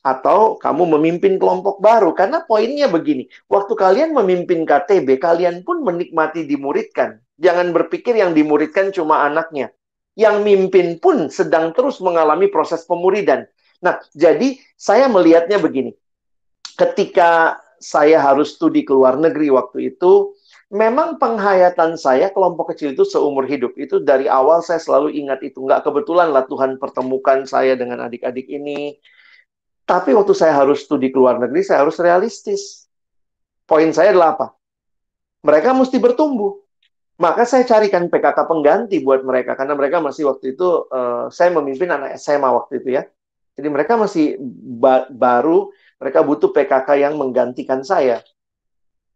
atau kamu memimpin kelompok baru. Karena poinnya begini, waktu kalian memimpin KTB, kalian pun menikmati dimuridkan. Jangan berpikir yang dimuridkan cuma anaknya. Yang mimpin pun sedang terus mengalami proses pemuridan. Nah, jadi saya melihatnya begini. Ketika saya harus studi ke luar negeri waktu itu, memang penghayatan saya kelompok kecil itu seumur hidup. Itu dari awal saya selalu ingat itu. Nggak kebetulan lah Tuhan pertemukan saya dengan adik-adik ini. Tapi waktu saya harus studi ke luar negeri, saya harus realistis. Poin saya adalah apa? Mereka mesti bertumbuh. Maka saya carikan PKK pengganti buat mereka. Karena mereka masih waktu itu, saya memimpin anak SMA waktu itu ya. Jadi mereka masih baru, mereka butuh PKK yang menggantikan saya.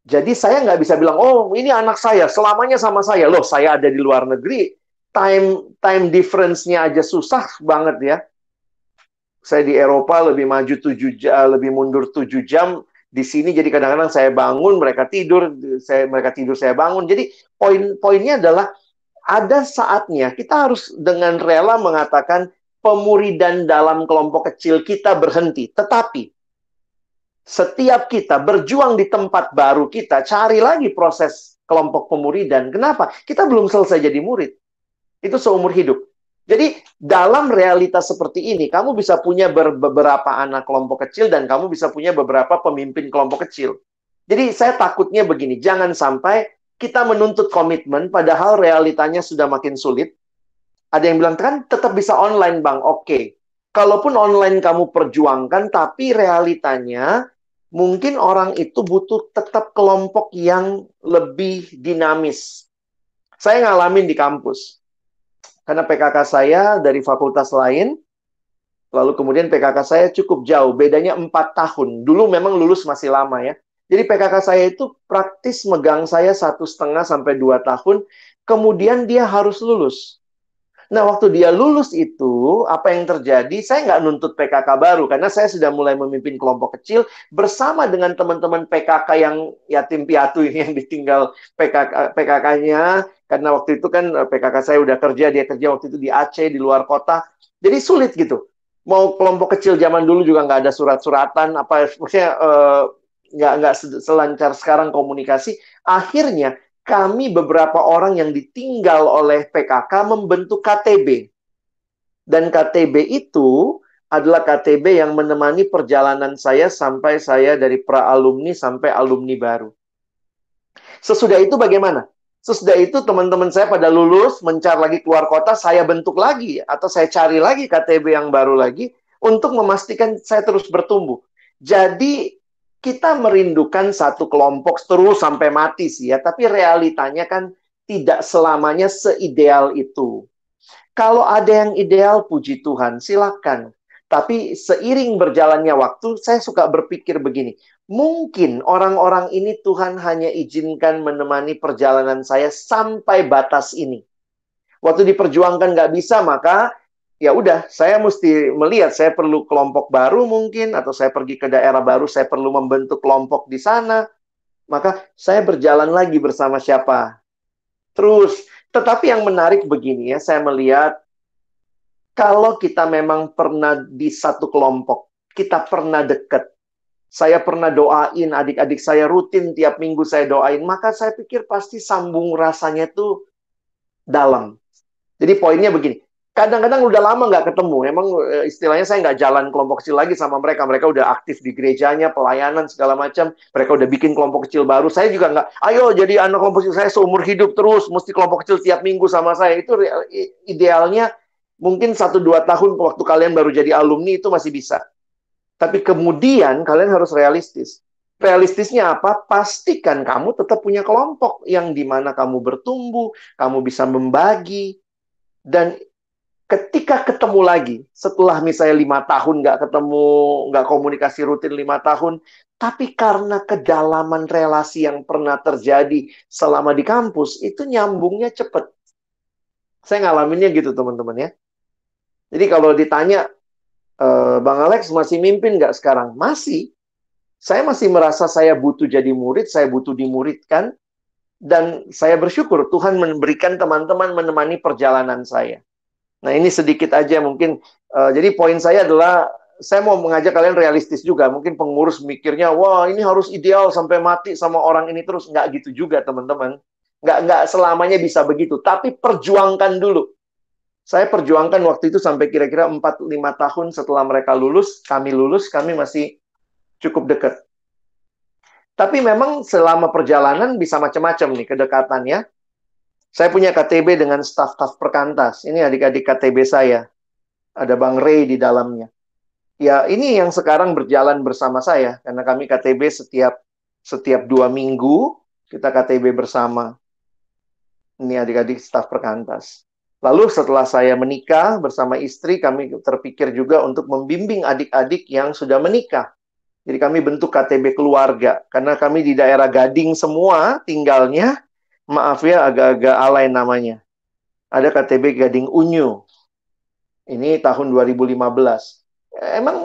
Jadi saya nggak bisa bilang, oh ini anak saya, selamanya sama saya. Loh, saya ada di luar negeri, time difference-nya aja susah banget ya. Saya di Eropa lebih maju 7 jam, lebih mundur 7 jam. Di sini jadi kadang-kadang saya bangun, mereka tidur, mereka tidur, saya bangun. Jadi poinnya adalah ada saatnya kita harus dengan rela mengatakan pemuridan dalam kelompok kecil kita berhenti. Tetapi setiap kita berjuang di tempat baru kita, cari lagi proses kelompok pemuridan. Kenapa? Kita belum selesai jadi murid. Itu seumur hidup. Jadi dalam realitas seperti ini, kamu bisa punya beberapa anak kelompok kecil dan kamu bisa punya beberapa pemimpin kelompok kecil. Jadi saya takutnya begini, jangan sampai kita menuntut komitmen padahal realitanya sudah makin sulit. Ada yang bilang, kan tetap bisa online bang, oke. Kalaupun online kamu perjuangkan, tapi realitanya mungkin orang itu butuh tetap kelompok yang lebih dinamis. Saya ngalamin di kampus. Karena PKK saya dari fakultas lain, lalu kemudian PKK saya cukup jauh, bedanya 4 tahun. Dulu memang lulus masih lama ya. Jadi PKK saya itu praktis megang saya 1,5 sampai 2 tahun, kemudian dia harus lulus. Nah, waktu dia lulus itu, apa yang terjadi? Saya nggak nuntut PKK baru, karena saya sudah mulai memimpin kelompok kecil bersama dengan teman-teman PKK yang yatim piatu ini yang ditinggal PKK-nya. Karena waktu itu kan PKK saya udah kerja, dia kerja waktu itu di Aceh, di luar kota. Jadi sulit gitu. Mau kelompok kecil zaman dulu juga nggak ada surat-suratan, apa maksudnya nggak selancar sekarang komunikasi. Akhirnya kami beberapa orang yang ditinggal oleh PKK membentuk KTB. Dan KTB itu adalah KTB yang menemani perjalanan saya sampai saya dari pra-alumni sampai alumni baru. Sesudah itu bagaimana? Sesudah itu teman-teman saya pada lulus, mencari lagi keluar kota, saya bentuk lagi. Atau saya cari lagi KTB yang baru lagi untuk memastikan saya terus bertumbuh. Jadi kita merindukan satu kelompok terus sampai mati sih ya. Tapi realitanya kan tidak selamanya seideal itu. Kalau ada yang ideal, puji Tuhan, silakan. Tapi seiring berjalannya waktu, saya suka berpikir begini. Mungkin orang-orang ini Tuhan hanya izinkan menemani perjalanan saya sampai batas ini. Waktu diperjuangkan nggak bisa, maka ya udah, saya mesti melihat saya perlu kelompok baru mungkin, atau saya pergi ke daerah baru, saya perlu membentuk kelompok di sana. Maka saya berjalan lagi bersama siapa? Terus, tetapi yang menarik begini ya, saya melihat kalau kita memang pernah di satu kelompok, kita pernah dekat. Saya pernah doain adik-adik saya rutin tiap minggu saya doain. Maka saya pikir pasti sambung rasanya tuh dalam. Jadi poinnya begini. Kadang-kadang udah lama nggak ketemu. Emang istilahnya saya nggak jalan kelompok kecil lagi sama mereka. Mereka udah aktif di gerejanya, pelayanan, segala macam. Mereka udah bikin kelompok kecil baru. Saya juga nggak, ayo jadi anak kelompok kecil saya seumur hidup terus. Mesti kelompok kecil tiap minggu sama saya. Itu idealnya mungkin 1-2 tahun waktu kalian baru jadi alumni itu masih bisa. Tapi kemudian kalian harus realistis. Realistisnya apa? Pastikan kamu tetap punya kelompok yang dimana kamu bertumbuh, kamu bisa membagi. Dan ketika ketemu lagi, setelah misalnya 5 tahun nggak ketemu, nggak komunikasi rutin 5 tahun, tapi karena kedalaman relasi yang pernah terjadi selama di kampus, itu nyambungnya cepet. Saya ngalaminnya gitu teman-teman ya. Jadi kalau ditanya, Bang Alex masih mimpin nggak sekarang? Masih. Saya masih merasa saya butuh jadi murid, saya butuh dimuridkan, dan saya bersyukur Tuhan memberikan teman-teman menemani perjalanan saya. Nah ini sedikit aja mungkin, jadi poin saya adalah, saya mau mengajak kalian realistis juga. Mungkin pengurus mikirnya, wah ini harus ideal sampai mati sama orang ini terus. Nggak gitu juga teman-teman. Nggak selamanya bisa begitu, tapi perjuangkan dulu. Saya perjuangkan waktu itu sampai kira-kira 4-5 tahun setelah mereka lulus, kami masih cukup dekat. Tapi memang selama perjalanan bisa macam-macam nih kedekatannya. Saya punya KTB dengan staf-staf perkantas. Ini adik-adik KTB saya. Ada Bang Ray di dalamnya. Ya, ini yang sekarang berjalan bersama saya. Karena kami KTB setiap 2 minggu, kita KTB bersama. Ini adik-adik staf perkantas. Lalu setelah saya menikah bersama istri, kami terpikir juga untuk membimbing adik-adik yang sudah menikah. Jadi kami bentuk KTB keluarga. Karena kami di daerah Gading semua tinggalnya, maaf ya agak-agak alay namanya. Ada KTB Gading Unyu. Ini tahun 2015. Emang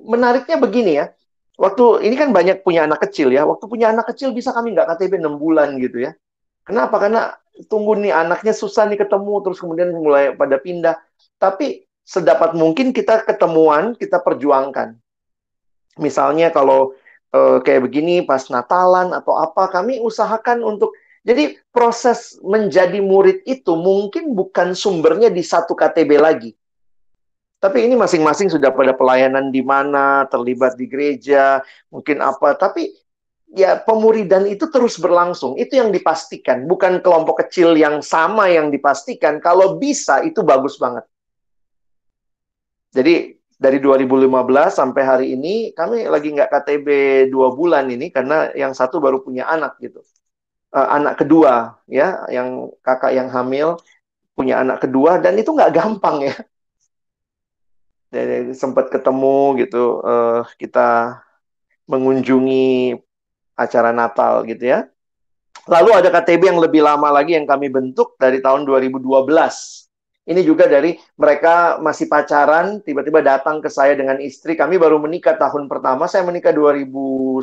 menariknya begini ya. Waktu ini kan banyak punya anak kecil ya. Waktu punya anak kecil bisa kami nggak KTB 6 bulan gitu ya. Kenapa? Karena tunggu nih anaknya susah nih ketemu, terus kemudian mulai pada pindah. Tapi sedapat mungkin kita ketemuan, kita perjuangkan. Misalnya kalau kayak begini pas Natalan atau apa, kami usahakan untuk, jadi proses menjadi murid itu mungkin bukan sumbernya di satu KTB lagi. Tapi ini masing-masing sudah pada pelayanan di mana, terlibat di gereja, mungkin apa. Tapi ya pemuridan itu terus berlangsung. Itu yang dipastikan. Bukan kelompok kecil yang sama yang dipastikan. Kalau bisa, itu bagus banget. Jadi dari 2015 sampai hari ini, kami lagi nggak KTB 2 bulan ini, karena yang satu baru punya anak gitu. Anak kedua, ya, yang kakak yang hamil, punya anak kedua, dan itu nggak gampang ya. Jadi sempat ketemu gitu, kita mengunjungi acara Natal gitu ya. Lalu ada KTB yang lebih lama lagi yang kami bentuk dari tahun 2012. Ini juga dari mereka masih pacaran, tiba-tiba datang ke saya dengan istri. Kami baru menikah tahun pertama, saya menikah 2011.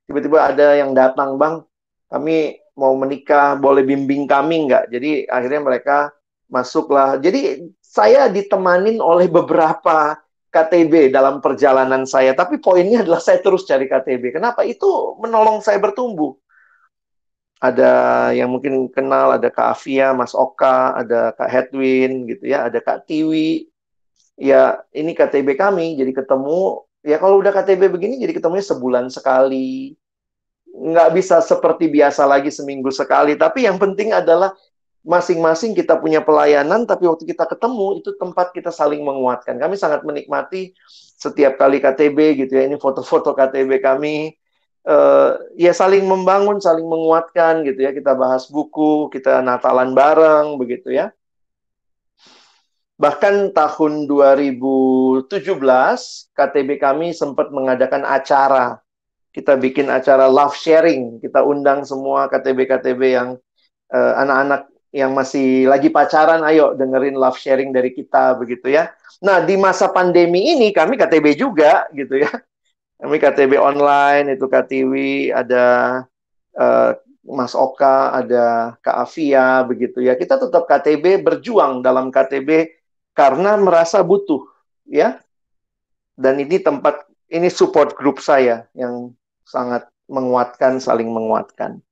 Tiba-tiba ada yang datang, Bang, kami mau menikah, boleh bimbing kami nggak? Jadi akhirnya mereka masuklah. Jadi saya ditemanin oleh beberapa KTB dalam perjalanan saya. Tapi poinnya adalah saya terus cari KTB. Kenapa? Itu menolong saya bertumbuh. Ada yang mungkin kenal, ada Kak Afia, Mas Oka, ada Kak Hedwin, gitu ya, ada Kak Tiwi. Ya, ini KTB kami, jadi ketemu. Ya kalau udah KTB begini, jadi ketemunya sebulan sekali. Nggak bisa seperti biasa lagi seminggu sekali. Tapi yang penting adalah masing-masing kita punya pelayanan, tapi waktu kita ketemu, itu tempat kita saling menguatkan. Kami sangat menikmati setiap kali KTB gitu ya. Ini foto-foto KTB kami. Ya saling membangun, saling menguatkan gitu ya. Kita bahas buku, kita Natalan bareng begitu ya. Bahkan tahun 2017, KTB kami sempat mengadakan acara. Kita bikin acara love sharing. Kita undang semua KTB-KTB yang anak-anak yang masih lagi pacaran, ayo dengerin love sharing dari kita begitu ya. Nah, di masa pandemi ini kami KTB juga gitu ya. Kami KTB online, itu Kak Tiwi, ada Mas Oka, ada Kak Afia, begitu ya. Kita tetap KTB, berjuang dalam KTB karena merasa butuh, ya. Dan ini support group saya yang sangat menguatkan, saling menguatkan.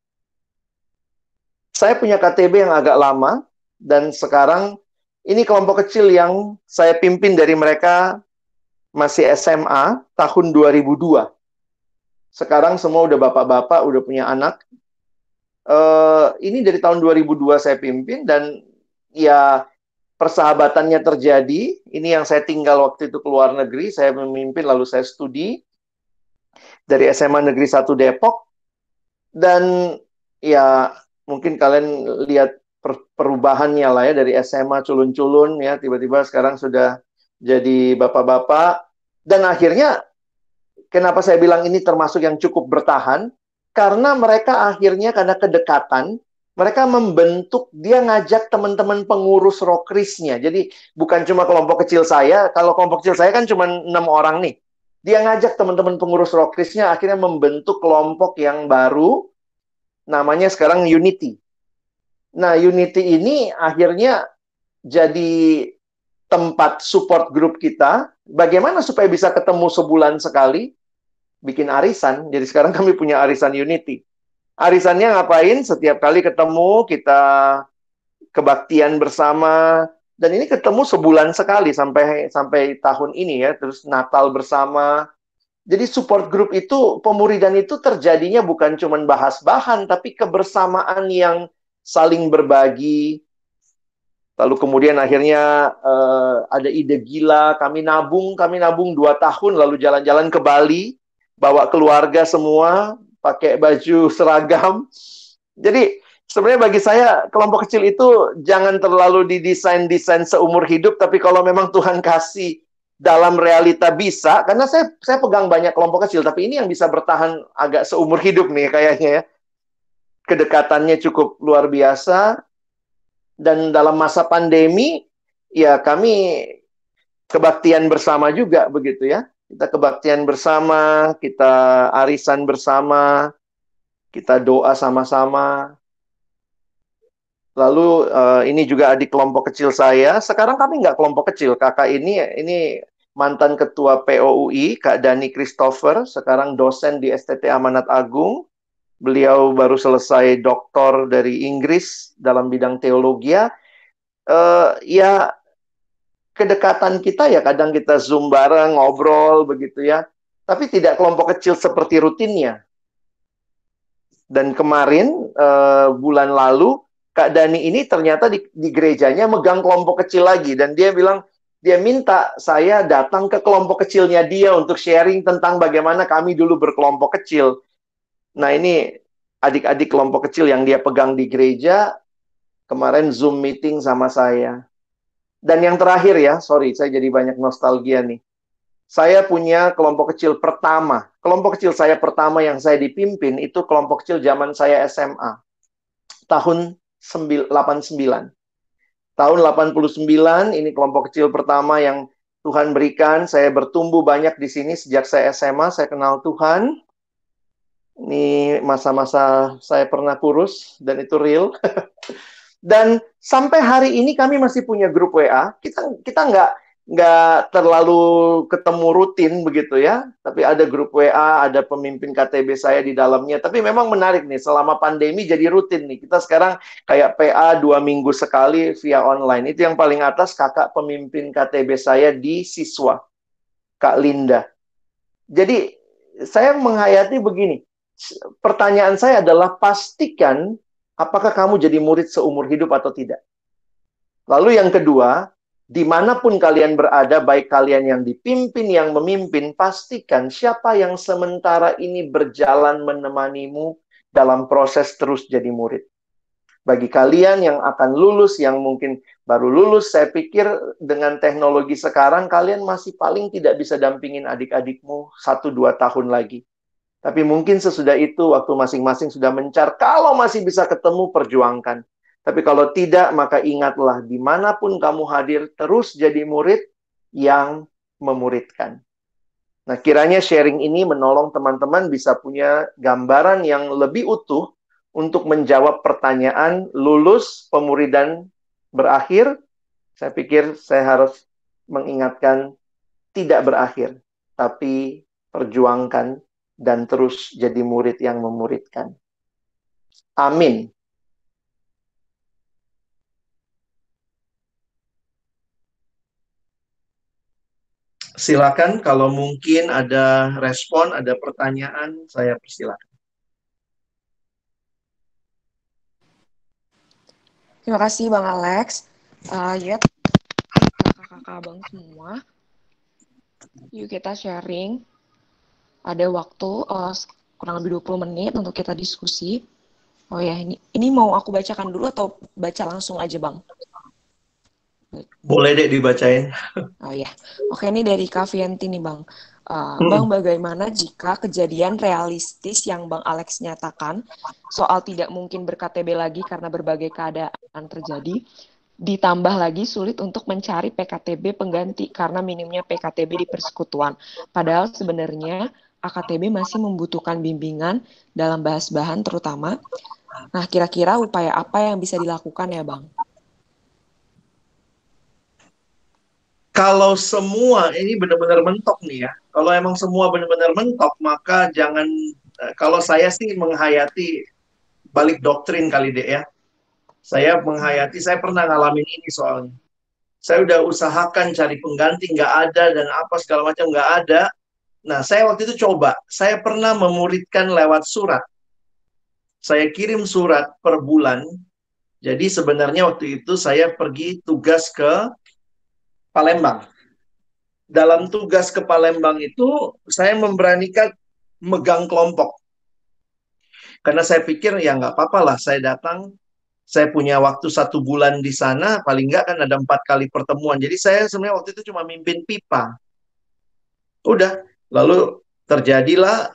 Saya punya KTB yang agak lama, dan sekarang ini kelompok kecil yang saya pimpin dari mereka masih SMA tahun 2002. Sekarang semua udah bapak-bapak, udah punya anak. Ini dari tahun 2002 saya pimpin, dan ya persahabatannya terjadi. Ini yang saya tinggal waktu itu ke luar negeri, saya memimpin lalu saya studi dari SMA Negeri 1 Depok. Dan ya mungkin kalian lihat perubahannya lah ya, dari SMA culun-culun ya, tiba-tiba sekarang sudah jadi bapak-bapak. Dan akhirnya kenapa saya bilang ini termasuk yang cukup bertahan? Karena mereka akhirnya, karena kedekatan, mereka membentuk, dia ngajak teman-teman pengurus rokrisnya. Jadi bukan cuma kelompok kecil saya. Kalau kelompok kecil saya kan cuma 6 orang nih. Dia ngajak teman-teman pengurus rokrisnya akhirnya membentuk kelompok yang baru. Namanya sekarang Unity. Nah, Unity ini akhirnya jadi tempat support group kita. Bagaimana supaya bisa ketemu sebulan sekali? Bikin arisan. Jadi sekarang kami punya arisan Unity. Arisannya ngapain? Setiap kali ketemu, kita kebaktian bersama. Dan ini ketemu sebulan sekali sampai tahun ini ya. Terus Natal bersama. Jadi support group itu, pemuridan itu terjadinya bukan cuma bahas bahan, tapi kebersamaan yang saling berbagi. Lalu kemudian akhirnya ada ide gila, kami nabung 2 tahun, lalu jalan-jalan ke Bali, bawa keluarga semua, pakai baju seragam. Jadi sebenarnya bagi saya, kelompok kecil itu jangan terlalu didesain seumur hidup, tapi kalau memang Tuhan kasih dalam realita bisa, karena saya pegang banyak kelompok kecil, tapi ini yang bisa bertahan agak seumur hidup nih kayaknya ya. Kedekatannya cukup luar biasa, dan dalam masa pandemi, ya kami kebaktian bersama juga begitu ya. Kita kebaktian bersama, kita arisan bersama, kita doa sama-sama. Lalu ini juga adik kelompok kecil saya. Sekarang kami nggak kelompok kecil. Kakak ini mantan ketua POUI, Kak Dani Christopher. Sekarang dosen di STT Amanat Agung. Beliau baru selesai doktor dari Inggris dalam bidang teologi. Ya kedekatan kita ya kadang kita Zoom bareng, ngobrol begitu ya. Tapi tidak kelompok kecil seperti rutinnya. Dan kemarin bulan lalu Kak Dani ini ternyata di gerejanya megang kelompok kecil lagi. Dan dia bilang, dia minta saya datang ke kelompok kecilnya dia untuk sharing tentang bagaimana kami dulu berkelompok kecil. Nah ini adik-adik kelompok kecil yang dia pegang di gereja, kemarin Zoom meeting sama saya. Dan yang terakhir ya, sorry saya jadi banyak nostalgia nih. Saya punya kelompok kecil pertama. Kelompok kecil saya pertama yang saya dipimpin itu kelompok kecil zaman saya SMA. Tahun 89. Tahun 89 ini kelompok kecil pertama yang Tuhan berikan. Saya bertumbuh banyak di sini sejak saya SMA, saya kenal Tuhan. Ini masa-masa saya pernah kurus dan itu real. Dan sampai hari ini kami masih punya grup WA. Kita nggak terlalu ketemu rutin begitu ya. Tapi ada grup WA, ada pemimpin KTB saya di dalamnya. Tapi memang menarik nih, selama pandemi jadi rutin nih. Kita sekarang kayak PA 2 minggu sekali via online. Itu yang paling atas kakak pemimpin KTB saya di Siswa, Kak Linda. Jadi saya menghayati begini. Pertanyaan saya adalah pastikan apakah kamu jadi murid seumur hidup atau tidak. Lalu yang kedua, dimanapun kalian berada, baik kalian yang dipimpin, yang memimpin, pastikan siapa yang sementara ini berjalan menemanimu dalam proses terus jadi murid. Bagi kalian yang akan lulus, yang mungkin baru lulus, saya pikir dengan teknologi sekarang, kalian masih paling tidak bisa dampingin adik-adikmu 1-2 tahun lagi. Tapi mungkin sesudah itu, waktu masing-masing sudah mencar, kalau masih bisa ketemu, perjuangkan. Tapi kalau tidak, maka ingatlah, dimanapun kamu hadir, terus jadi murid yang memuridkan. Nah, kiranya sharing ini menolong teman-teman bisa punya gambaran yang lebih utuh untuk menjawab pertanyaan lulus, pemuridan berakhir. Saya pikir saya harus mengingatkan tidak berakhir. tapi perjuangkan dan terus jadi murid yang memuridkan. Amin. Silakan kalau mungkin ada respon, ada pertanyaan, saya persilakan. Terima kasih Bang Alex. Ya, kakak-kakak Bang semua. Yuk kita sharing. Ada waktu kurang lebih 20 menit untuk kita diskusi. Oh ya, ini mau aku bacakan dulu atau baca langsung aja Bang? Boleh deh dibacain. Oh ya, oke, ini dari Kak Vianti nih Bang. Bang, bagaimana jika kejadian realistis yang Bang Alex nyatakan soal tidak mungkin ber-KTB lagi karena berbagai keadaan terjadi, ditambah lagi sulit untuk mencari PKTB pengganti karena minimnya PKTB di persekutuan. Padahal sebenarnya AKTB masih membutuhkan bimbingan dalam bahas bahan terutama. Nah, kira-kira upaya apa yang bisa dilakukan ya Bang? Kalau semua ini benar-benar mentok nih ya. Kalau emang semua benar-benar mentok, maka jangan, kalau saya sih menghayati balik doktrin kali deh ya. Saya menghayati, saya pernah ngalamin ini soalnya. Saya udah usahakan cari pengganti, nggak ada, dan apa segala macam nggak ada. Nah, saya waktu itu coba. Saya pernah memuridkan lewat surat. Saya kirim surat per bulan. Jadi sebenarnya waktu itu saya pergi tugas ke Palembang. Dalam tugas ke Palembang itu, saya memberanikan megang kelompok. Karena saya pikir, ya nggak apa-apa lah, saya datang, saya punya waktu 1 bulan di sana, paling nggak kan ada 4 kali pertemuan. Jadi saya sebenarnya waktu itu cuma mimpin pipa. Udah, lalu terjadilah,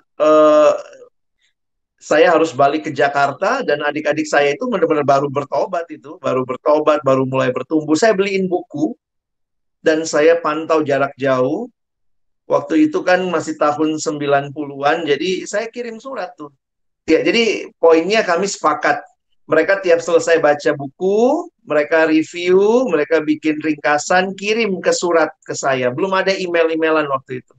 saya harus balik ke Jakarta, dan adik-adik saya itu benar-benar baru bertobat itu, baru mulai bertumbuh. Saya beliin buku, dan saya pantau jarak jauh. Waktu itu kan masih tahun 90-an, jadi saya kirim surat tuh. Ya, jadi poinnya kami sepakat. Mereka tiap selesai baca buku, mereka review, mereka bikin ringkasan, kirim ke surat ke saya. Belum ada email-emailan waktu itu.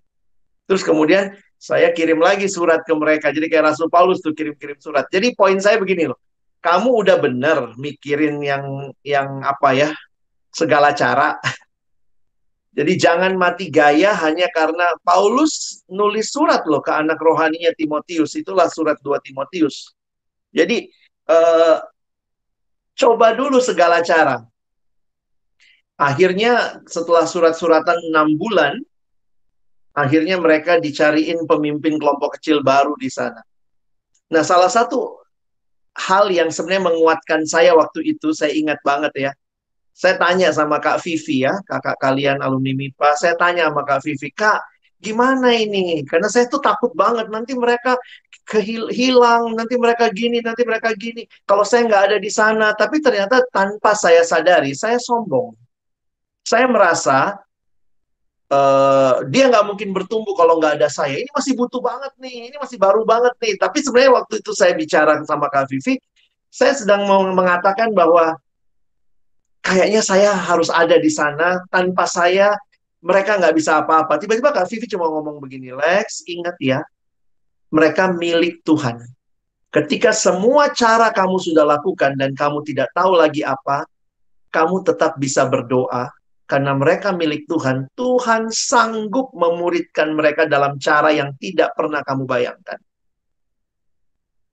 Terus kemudian saya kirim lagi surat ke mereka. Jadi kayak Rasul Paulus tuh kirim-kirim surat. Jadi poin saya begini loh. Kamu udah bener mikirin yang apa ya, segala cara. Jadi jangan mati gaya hanya karena Paulus nulis surat loh ke anak rohaninya Timotius. Itulah surat 2 Timotius. Jadi coba dulu segala cara. Akhirnya setelah surat-suratan 6 bulan, akhirnya mereka dicariin pemimpin kelompok kecil baru di sana. Nah, salah satu hal yang sebenarnya menguatkan saya waktu itu, saya ingat banget ya. Saya tanya sama Kak Vivi ya, kakak kalian alumni MIPA. Saya tanya sama Kak Vivi, Kak, gimana ini? Karena saya tuh takut banget, nanti mereka hilang, nanti mereka gini, nanti mereka gini. Kalau saya nggak ada di sana, tapi ternyata tanpa saya sadari, saya sombong. Saya merasa dia nggak mungkin bertumbuh kalau nggak ada saya. Ini masih butuh banget nih, ini masih baru banget nih. Tapi sebenarnya waktu itu saya bicara sama Kak Vivi, saya sedang mau mengatakan bahwa kayaknya saya harus ada di sana. Tanpa saya, mereka nggak bisa apa-apa. Tiba-tiba Kak Vivi cuma ngomong begini, Lex, ingat ya, mereka milik Tuhan. Ketika semua cara kamu sudah lakukan dan kamu tidak tahu lagi apa, kamu tetap bisa berdoa. Karena mereka milik Tuhan, Tuhan sanggup memuridkan mereka dalam cara yang tidak pernah kamu bayangkan.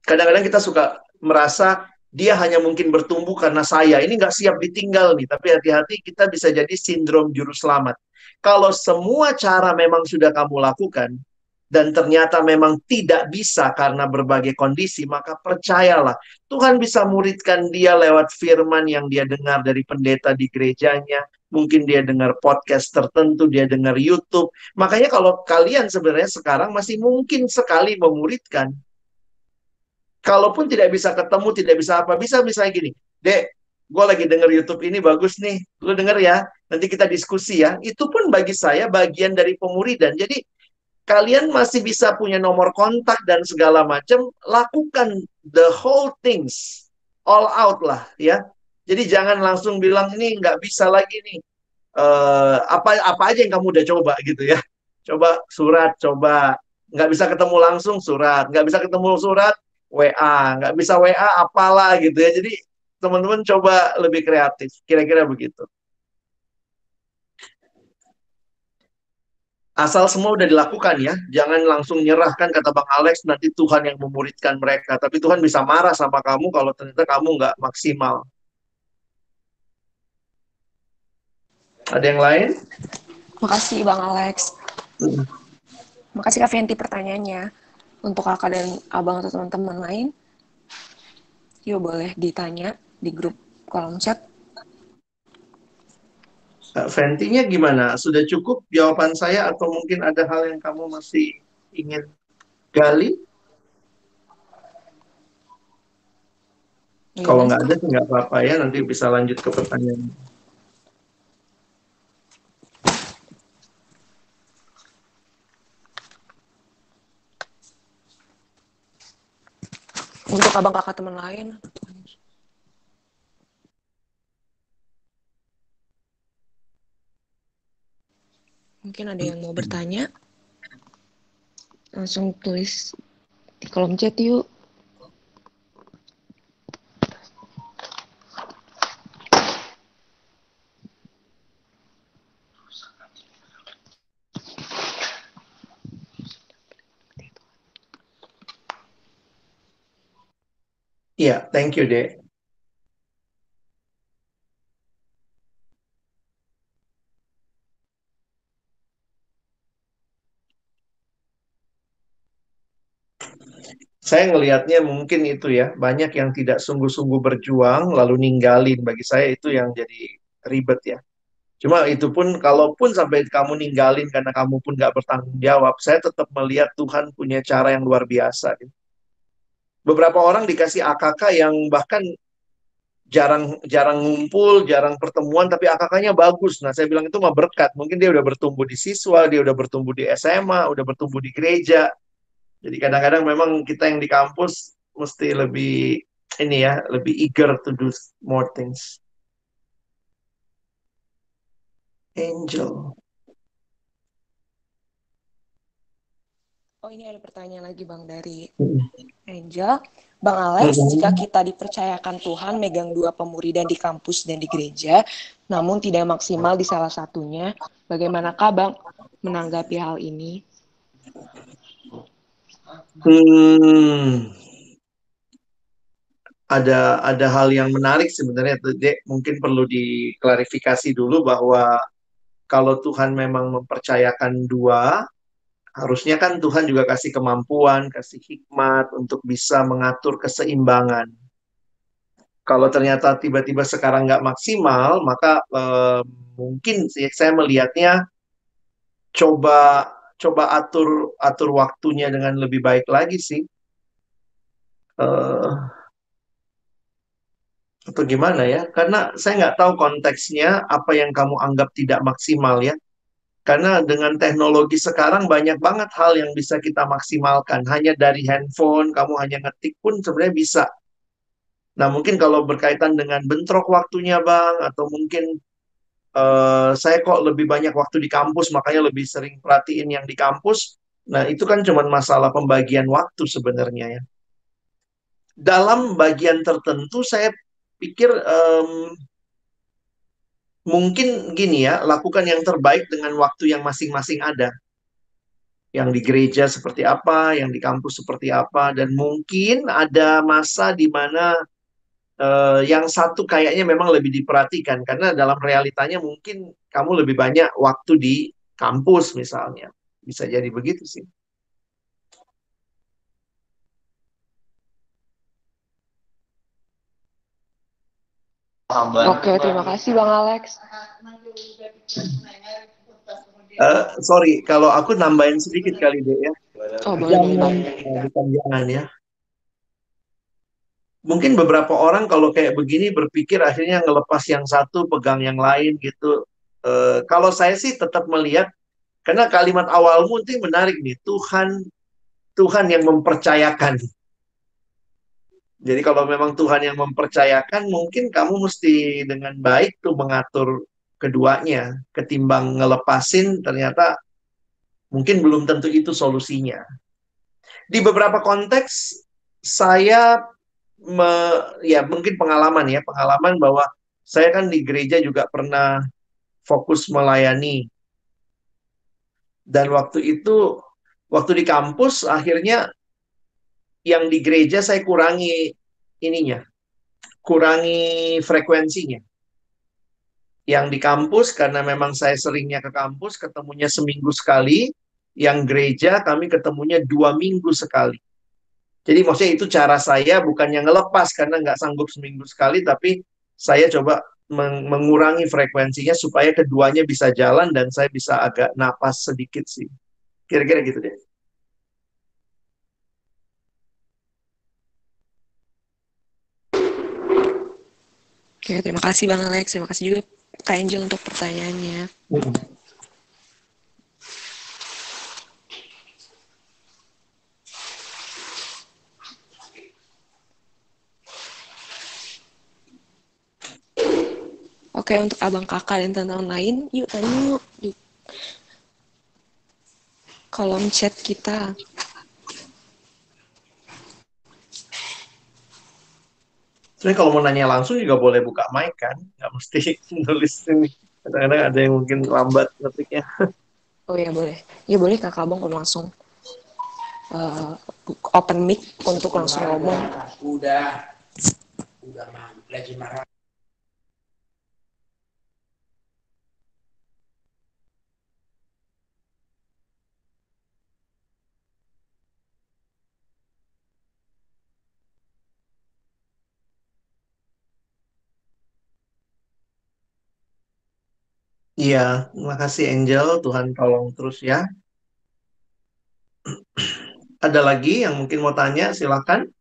Kadang-kadang kita suka merasa dia hanya mungkin bertumbuh karena saya. Ini nggak siap ditinggal nih. Tapi hati-hati, kita bisa jadi sindrom juru selamat. Kalau semua cara memang sudah kamu lakukan, dan ternyata memang tidak bisa karena berbagai kondisi, maka percayalah, Tuhan bisa muridkan dia lewat firman yang dia dengar dari pendeta di gerejanya. Mungkin dia dengar podcast tertentu, dia dengar YouTube. Makanya kalau kalian sebenarnya sekarang masih mungkin sekali memuridkan. Kalaupun tidak bisa ketemu, tidak bisa apa, bisa misalnya gini, Dek, gue lagi denger YouTube ini bagus nih, lu denger ya, nanti kita diskusi ya. Itu pun bagi saya bagian dari pemuridan. Jadi kalian masih bisa punya nomor kontak dan segala macam, lakukan the whole things, all out lah ya. Jadi jangan langsung bilang ini nggak bisa lagi nih. Apa aja yang kamu udah coba gitu ya. Coba surat, coba. Nggak bisa ketemu langsung, surat. Nggak bisa ketemu surat, WA. Nggak bisa WA, apalah gitu ya. Jadi teman-teman coba lebih kreatif. Kira-kira begitu. Asal semua udah dilakukan ya. Jangan langsung nyerahkan kata Bang Alex, nanti Tuhan yang memuridkan mereka. Tapi Tuhan bisa marah sama kamu kalau ternyata kamu nggak maksimal. Ada yang lain? Makasih Bang Alex. Makasih Kak Fenty pertanyaannya. Untuk kakak dan abang atau teman-teman lain, yuk boleh ditanya di grup kolom chat. Fentinya gimana? Sudah cukup jawaban saya atau mungkin ada hal yang kamu masih ingin gali? Kalau nggak ada sih nggak apa-apa ya, nanti bisa lanjut ke pertanyaan. Untuk abang kakak teman lain. Mungkin ada yang mau bertanya. Langsung tulis di kolom chat yuk. Iya, thank you, Dek. Saya ngelihatnya mungkin itu ya, banyak yang tidak sungguh-sungguh berjuang, lalu ninggalin. Bagi saya itu yang jadi ribet ya. Cuma itu pun, kalaupun sampai kamu ninggalin karena kamu pun nggak bertanggung jawab, saya tetap melihat Tuhan punya cara yang luar biasa. Beberapa orang dikasih AKK yang bahkan jarang jarang ngumpul, jarang pertemuan, tapi AKK-nya bagus. Nah, saya bilang itu mah berkat. Mungkin dia udah bertumbuh di siswa, dia udah bertumbuh di SMA, udah bertumbuh di gereja. Jadi kadang-kadang memang kita yang di kampus mesti lebih ini ya, lebih eager to do more things. Angel. Oh, ini ada pertanyaan lagi Bang dari Angel. Bang Alex, jika kita dipercayakan Tuhan megang 2 pemuridan di kampus dan di gereja, namun tidak maksimal di salah satunya, bagaimanakah Bang menanggapi hal ini? Ada hal yang menarik sebenarnya, Dek. Mungkin perlu diklarifikasi dulu bahwa kalau Tuhan memang mempercayakan 2, harusnya kan Tuhan juga kasih kemampuan, kasih hikmat untuk bisa mengatur keseimbangan. Kalau ternyata tiba-tiba sekarang nggak maksimal, maka mungkin sih saya melihatnya coba coba atur waktunya dengan lebih baik lagi sih. Atau gimana ya? Karena saya nggak tahu konteksnya apa yang kamu anggap tidak maksimal ya. Karena dengan teknologi sekarang banyak banget hal yang bisa kita maksimalkan. Hanya dari handphone, kamu hanya ngetik pun sebenarnya bisa. Nah, mungkin kalau berkaitan dengan bentrok waktunya, Bang, atau mungkin saya kok lebih banyak waktu di kampus, makanya lebih sering perhatiin yang di kampus. Nah, itu kan cuma masalah pembagian waktu sebenarnya ya. Dalam bagian tertentu, saya pikir mungkin gini ya, lakukan yang terbaik dengan waktu yang masing-masing ada. Yang di gereja seperti apa, yang di kampus seperti apa, dan mungkin ada masa di mana yang satu kayaknya memang lebih diperhatikan, karena dalam realitanya mungkin kamu lebih banyak waktu di kampus misalnya. Bisa jadi begitu sih. Oke, terima kasih Bang Alex. Sorry, kalau aku nambahin sedikit kali deh ya. Oh, boleh Bang. Bukan jangan ya. Mungkin beberapa orang kalau kayak begini berpikir akhirnya ngelepas yang satu, pegang yang lain gitu. Kalau saya sih tetap melihat, karena kalimat awalmu itu menarik nih, Tuhan yang mempercayakan. Jadi kalau memang Tuhan yang mempercayakan, mungkin kamu mesti dengan baik tuh mengatur keduanya, ketimbang ngelepasin ternyata Mungkin belum tentu itu solusinya. Di beberapa konteks, saya ya mungkin pengalaman bahwa saya kan di gereja juga pernah fokus melayani. Dan waktu di kampus, akhirnya yang di gereja saya kurangi frekuensinya. Yang di kampus, karena memang saya seringnya ke kampus, ketemunya seminggu sekali. Yang gereja, kami ketemunya 2 minggu sekali. Jadi maksudnya itu cara saya, bukan yang ngelepas, karena nggak sanggup seminggu sekali, tapi saya coba mengurangi frekuensinya supaya keduanya bisa jalan dan saya bisa agak napas sedikit sih. Kira-kira gitu deh. Oke, terima kasih Bang Alex. Terima kasih juga Kak Angel untuk pertanyaannya. Oke, untuk abang kakak dan teman-teman lain, yuk tanya yuk di kolom chat kita. Sebenarnya kalau mau nanya langsung juga boleh buka mic kan, nggak mesti nulis ini. Kadang-kadang ada yang mungkin lambat ngetiknya. Oh ya boleh. Ya boleh kakak abang kalau langsung open mic untuk langsung ngomong. Udah lagi marah. Iya, terima kasih Angel. Tuhan tolong terus ya. Ada lagi yang mungkin mau tanya, silakan.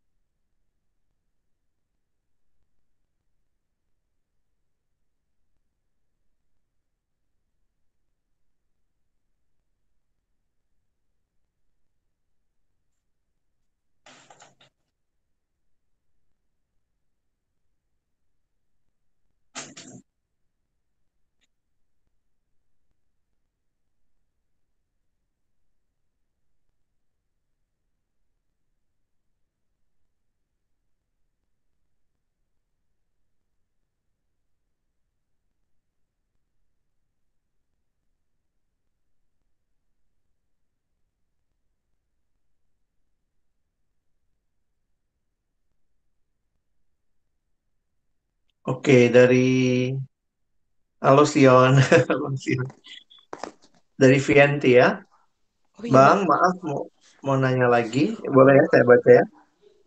Oke, Halo Sion. Halo Sion. Dari Vienti ya. Oh iya Bang, bang. maaf mau nanya lagi. Boleh ya saya baca ya?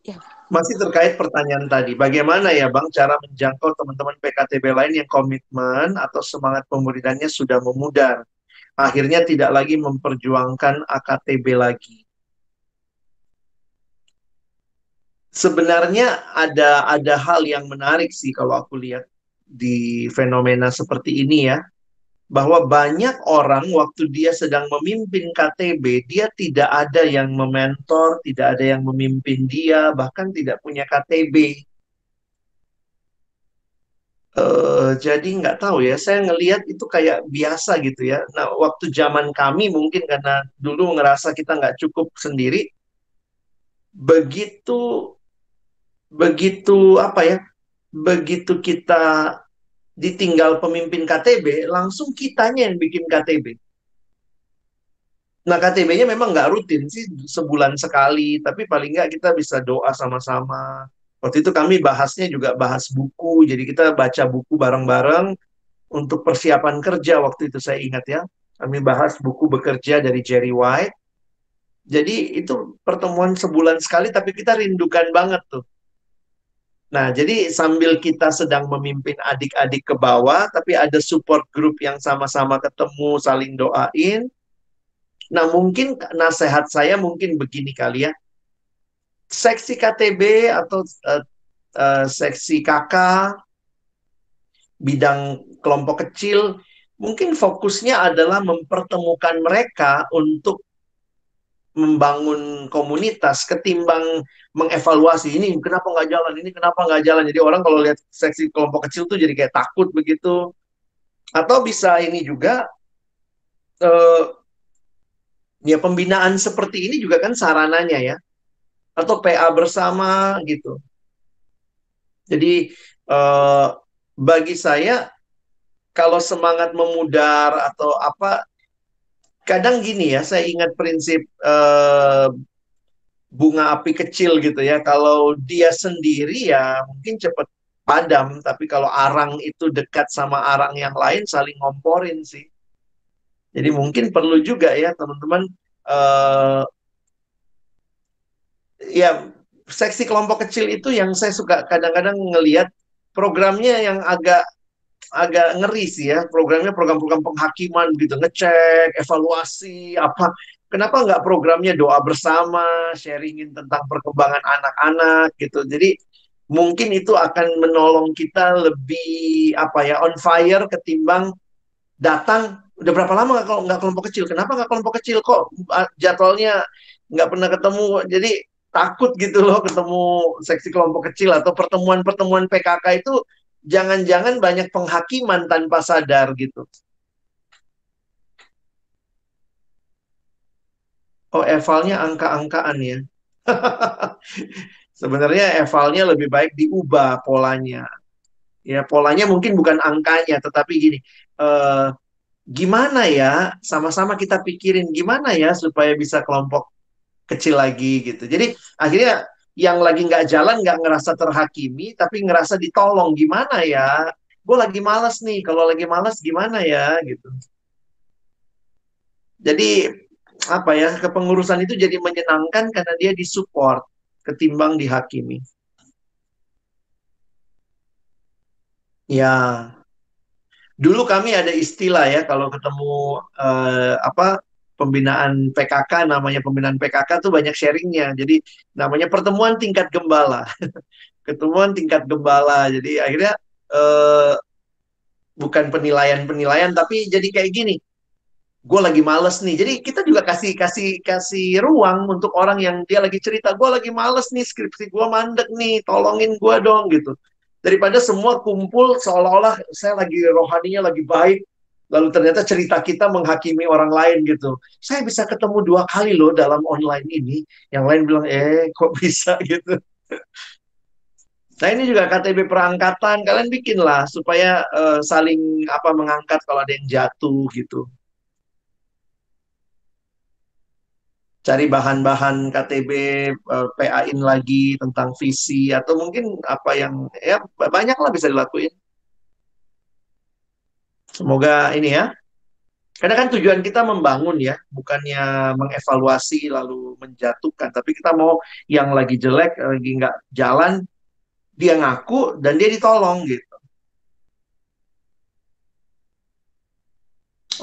Ya. Masih terkait pertanyaan tadi. Bagaimana ya Bang cara menjangkau teman-teman PKTB lain yang komitmen atau semangat pemuridannya sudah memudar? Akhirnya tidak lagi memperjuangkan AKTB lagi. Sebenarnya ada hal yang menarik sih kalau aku lihat di fenomena seperti ini ya. Bahwa banyak orang waktu dia sedang memimpin KTB, dia tidak ada yang mementor, tidak ada yang memimpin dia, bahkan tidak punya KTB. Jadi nggak tahu ya, saya ngelihat itu kayak biasa gitu ya. Nah, waktu zaman kami mungkin karena dulu ngerasa kita nggak cukup sendiri, begitu begitu apa ya, begitu kita ditinggal pemimpin KTB, langsung kitanya yang bikin KTB. Nah, KTB-nya memang nggak rutin sih, sebulan sekali, tapi paling nggak kita bisa doa sama-sama. Waktu itu kami bahasnya juga bahas buku, jadi kita baca buku bareng-bareng untuk persiapan kerja waktu itu saya ingat ya. Kami bahas buku Bekerja dari Jerry White. Jadi itu pertemuan sebulan sekali, tapi kita rindukan banget tuh. Nah, jadi sambil kita sedang memimpin adik-adik ke bawah, tapi ada support group yang sama-sama ketemu, saling doain. Nah, mungkin nasihat saya mungkin begini kali ya. Seksi KTB atau seksi KK, bidang kelompok kecil, mungkin fokusnya adalah mempertemukan mereka untuk membangun komunitas ketimbang mengevaluasi ini kenapa nggak jalan, ini kenapa nggak jalan. Jadi orang kalau lihat seksi kelompok kecil tuh jadi kayak takut begitu. Atau bisa ini juga, eh, Ya, pembinaan seperti ini juga kan sarananya ya. Atau PA bersama gitu. Jadi bagi saya kalau semangat memudar atau apa, kadang gini ya, saya ingat prinsip bunga api kecil gitu ya. Kalau dia sendiri ya mungkin cepat padam, tapi kalau arang itu dekat sama arang yang lain saling ngomporin sih. Jadi mungkin perlu juga ya teman-teman, eh ya seksi kelompok kecil itu yang saya suka kadang-kadang ngelihat programnya yang agak agak ngeri sih ya. Programnya program-program penghakiman gitu, ngecek, evaluasi, apa. Kenapa nggak programnya doa bersama, sharingin tentang perkembangan anak-anak gitu. Jadi mungkin itu akan menolong kita lebih apa ya, on fire ketimbang datang. Udah berapa lama nggak kelompok kecil? Kenapa nggak kelompok kecil? Kok jadwalnya nggak pernah ketemu? Jadi takut gitu loh ketemu seksi kelompok kecil atau pertemuan-pertemuan PKK itu jangan-jangan banyak penghakiman tanpa sadar gitu. Oh, evalnya angka-angkaan ya. Sebenarnya evalnya lebih baik diubah polanya. Ya, polanya mungkin bukan angkanya, tetapi gini, eh, gimana ya, sama-sama kita pikirin gimana ya supaya bisa kelompok kecil lagi gitu. Jadi akhirnya yang lagi nggak jalan nggak ngerasa terhakimi, tapi ngerasa ditolong. Gimana ya? Gue lagi malas nih. Kalau lagi malas gimana ya gitu. Jadi apa ya, kepengurusan itu jadi menyenangkan karena dia disupport ketimbang dihakimi. Ya, dulu kami ada istilah ya kalau ketemu apa pembinaan PKK, namanya pembinaan PKK tuh banyak sharingnya. Jadi namanya pertemuan tingkat gembala. Ketemuan tingkat gembala. Jadi akhirnya eh, bukan penilaian-penilaian, tapi jadi kayak gini. Gue lagi males nih. Jadi kita juga kasih kasih kasih ruang untuk orang yang dia lagi cerita. Gue lagi males nih, skripsi gue mandek nih, tolongin gue dong gitu. Daripada semua kumpul seolah-olah saya lagi rohaninya lagi baik. Lalu ternyata cerita kita menghakimi orang lain gitu. Saya bisa ketemu 2 kali loh dalam online ini. Yang lain bilang, kok bisa gitu. Nah ini juga KTB perangkatan, kalian bikinlah supaya saling apa mengangkat kalau ada yang jatuh gitu. Cari bahan-bahan KTB, PA-in lagi tentang visi atau mungkin apa yang ya banyak lah bisa dilakuin. Semoga ini ya. Karena kan tujuan kita membangun ya, bukannya mengevaluasi lalu menjatuhkan. Tapi kita mau yang lagi jelek, lagi nggak jalan, dia ngaku dan dia ditolong gitu.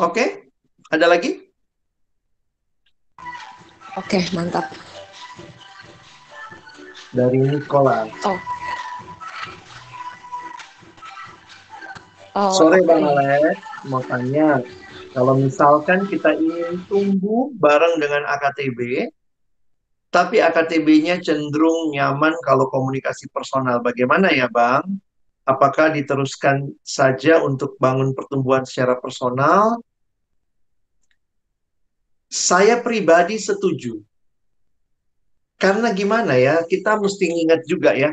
Oke, ada lagi? Oke, mantap. Dari Nicholas. Sore oke. Bang Alex, mau tanya, kalau misalkan kita ingin tumbuh bareng dengan AKTB, tapi AKTB-nya cenderung nyaman kalau komunikasi personal, bagaimana ya Bang? Apakah diteruskan saja untuk bangun pertumbuhan secara personal? Saya pribadi setuju. Karena gimana ya, kita mesti ingat juga ya,